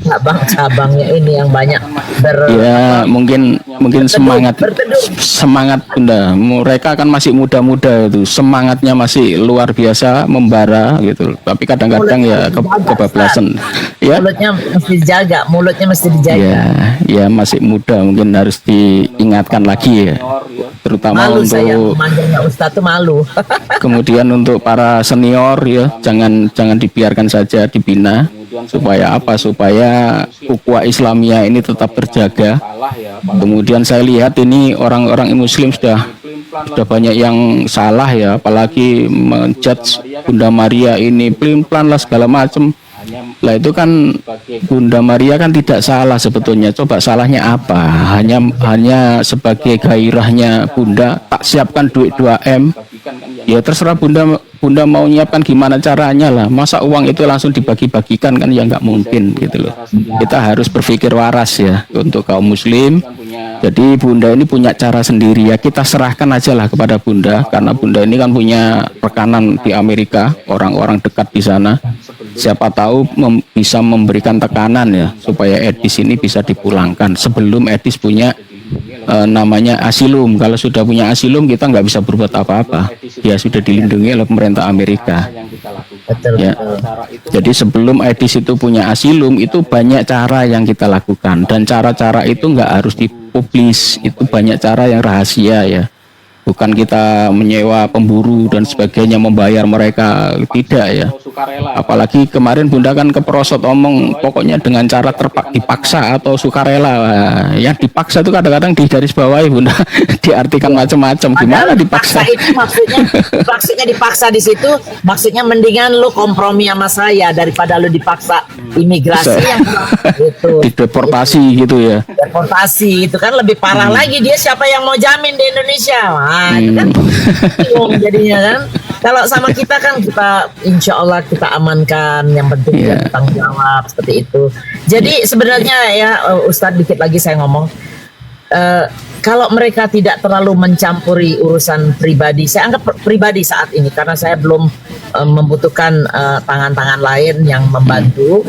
Cabang-cabangnya ini yang banyak mungkin semangat Bunda. Mereka kan masih muda-muda itu, semangatnya masih luar biasa membara gitu. Tapi kadang-kadang ya kebablasan. Ya. Mulutnya mesti dijaga. Ya masih muda, mungkin harus diingatkan lagi ya. Terutama malu untuk saya memanggilnya Ustadz tuh malu. Kemudian untuk para senior ya, jangan dibiarkan saja, dibina. Supaya ukhuwah Islamiyah ini tetap terjaga. Kemudian saya lihat ini orang-orang Muslim sudah banyak yang salah ya, apalagi menjudge Bunda Maria ini pelin-pelan lah segala macam. Lah itu kan Bunda Maria kan tidak salah sebetulnya. Coba salahnya apa? Hanya sebagai gairahnya Bunda, tak siapkan duit 2M. Ya terserah Bunda mau nyiapkan gimana caranya lah. Masa uang itu langsung dibagi-bagikan kan ya nggak mungkin gitu loh. Kita harus berpikir waras ya untuk kaum muslim. Jadi Bunda ini punya cara sendiri ya, kita serahkan aja lah kepada Bunda, karena Bunda ini kan punya rekanan di Amerika, orang-orang dekat di sana. siapa tahu bisa memberikan tekanan ya supaya Edis ini bisa dipulangkan sebelum Edis punya namanya asilum. Kalau sudah punya asilum kita nggak bisa berbuat apa-apa. Dia sudah dilindungi oleh pemerintah Amerika. Betul, Ya. betul. Jadi sebelum Edis itu punya asilum itu banyak cara yang kita lakukan dan cara-cara itu nggak harus dipublis. Itu banyak cara yang rahasia ya. Bukan kita menyewa pemburu dan sebagainya membayar mereka, tidak ya. Apalagi kemarin Bunda kan keperosot omong pokoknya dengan cara dipaksa atau sukarela. Wah, yang dipaksa itu kadang-kadang di garis bawahi Bunda diartikan macam-macam. Gimana dipaksa? Itu maksudnya dipaksa di situ maksudnya mendingan lu kompromi sama saya daripada lu dipaksa imigrasi yang itu Dideportasi gitu ya. deportasi itu kan lebih parah lagi. Dia siapa yang mau jamin di Indonesia? Wah, itu kan bingung jadinya kan. Kalau sama kita kan kita insya Allah kita amankan, yang penting Iya. kita tanggung jawab seperti itu. Jadi sebenarnya ya Ustadz, dikit lagi saya ngomong, kalau mereka tidak terlalu mencampuri urusan pribadi, saya anggap pribadi saat ini karena saya belum membutuhkan tangan-tangan lain yang membantu.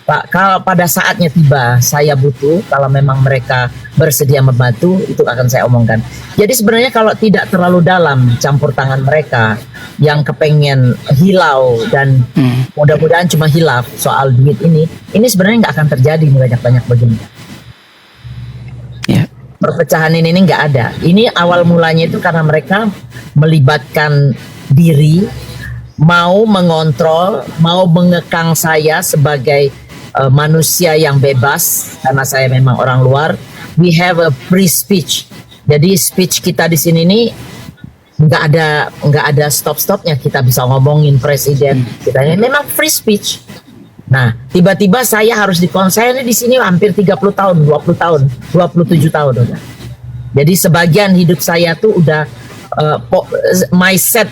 Pak, kalau pada saatnya tiba saya butuh, kalau memang mereka bersedia membantu, itu akan saya omongkan. Jadi sebenarnya kalau tidak terlalu dalam campur tangan mereka yang kepengen hilau dan mudah-mudahan cuma hilaf soal duit ini sebenarnya nggak akan terjadi banyak-banyak begini. Ya. Perpecahan ini nggak ada. Ini awal mulanya itu karena mereka melibatkan diri, mau mengontrol, mau mengekang saya sebagai manusia yang bebas karena saya memang orang luar. We have a free speech. Jadi speech kita di sini nih nggak ada stop-stopnya. Kita bisa ngomongin presiden. Kita ini memang free speech. Nah, tiba-tiba saya harus saya di sini hampir 30 tahun, 20 tahun, 27 tahun udah. Jadi sebagian hidup saya tuh udah mindset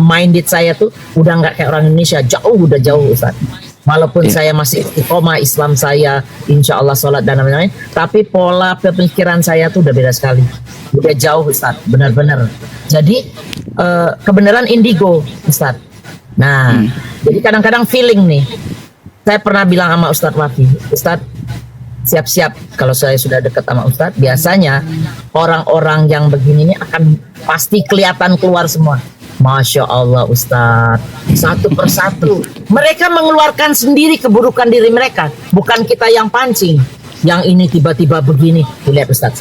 minded saya tuh udah nggak kayak orang Indonesia, udah jauh Ustaz. Walaupun saya masih istiqomah Islam saya, insya Allah sholat dan lain-lain, tapi pola pemikiran saya tuh udah beda sekali, udah jauh Ustaz, benar-benar. Jadi kebenaran indigo Ustaz. Nah, jadi kadang-kadang feeling nih. Saya pernah bilang sama Ustadz Wafi, Ustadz siap-siap kalau saya sudah dekat sama Ustadz, biasanya orang-orang yang begini ini akan pasti kelihatan keluar semua. Masya Allah Ustadz, satu persatu mereka mengeluarkan sendiri keburukan diri mereka, bukan kita yang pancing. Yang ini tiba-tiba begini, lihat Ustadz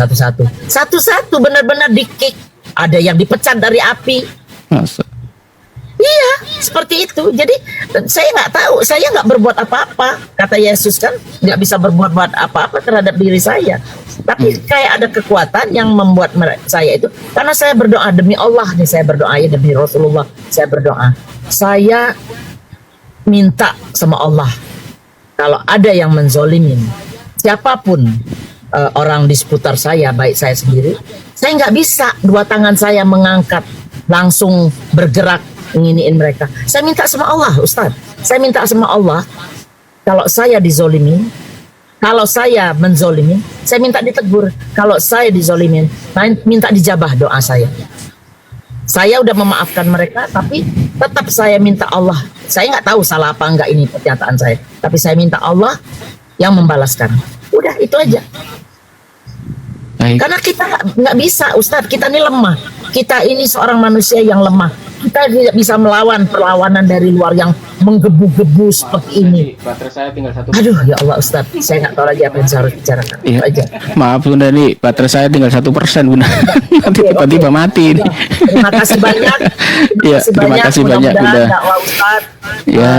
satu-satu benar-benar di-kick. Ada yang dipecat dari api. Masa. Iya, seperti itu. Jadi saya nggak tahu, saya nggak berbuat apa-apa. Kata Yesus kan, nggak bisa berbuat apa-apa terhadap diri saya. Tapi kayak ada kekuatan yang membuat saya itu. Karena saya berdoa demi Allah nih, saya berdoa ya demi Rasulullah. Saya berdoa. Saya minta sama Allah, kalau ada yang menzolimin siapapun orang di seputar saya, baik saya sendiri, saya nggak bisa dua tangan saya mengangkat langsung bergerak nginiin mereka. Saya minta sama Allah, Ustadz. Saya minta sama Allah, kalau saya dizolimin, kalau saya menzolimin, saya minta ditegur. Kalau saya dizolimin, saya minta dijabah doa saya. Saya udah memaafkan mereka, tapi tetap saya minta Allah. Saya nggak tahu salah apa enggak ini pernyataan saya, tapi saya minta Allah yang membalaskan. Udah itu aja. Baik. Karena kita nggak bisa, Ustadz. Kita ini lemah. Kita ini seorang manusia yang lemah. Kita tidak bisa melawan perlawanan dari luar yang menggebu-gebu seperti ini. Baterai saya tinggal 1%. Aduh, ya Allah Ustadz, saya nggak tahu lagi apa yang saya harus bicarakan. Iya. Itu aja. Maaf Bunda, nih baterai saya tinggal 1% Bunda. Nanti tiba-tiba mati ini. Terima kasih banyak. Iya, terima kasih banyak, Mudah-mudahan Bunda. dakwah Ustadz, Ya.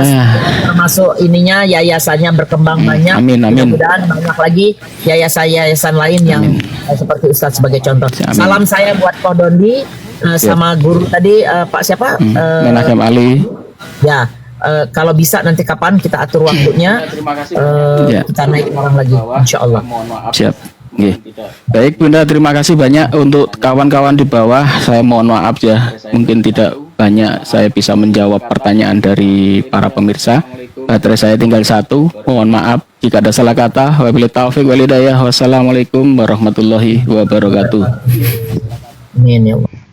termasuk ininya yayasannya berkembang banyak. Amin, amin. Mudah-mudahan banyak lagi yayasan lain yang seperti Ustadz sebagai contoh. Amin. Salam saya buat Ko Dondi sama guru tadi Pak siapa? Menachem Ali. Ya. Kalau bisa nanti kapan kita atur waktunya, Terima kasih. Ya. kita naik orang lagi, insya Allah. Mohon maaf. Siap. Nggih. Tidak. Baik Bunda, terima kasih banyak untuk kawan-kawan di bawah. Saya mohon maaf ya, mungkin tidak banyak saya bisa menjawab pertanyaan dari para pemirsa. Baterai saya tinggal 1. Mohon maaf jika ada salah kata. Wabillahi taufiq wal hidayah. Wassalamualaikum warahmatullahi wabarakatuh. Amin ya Allah.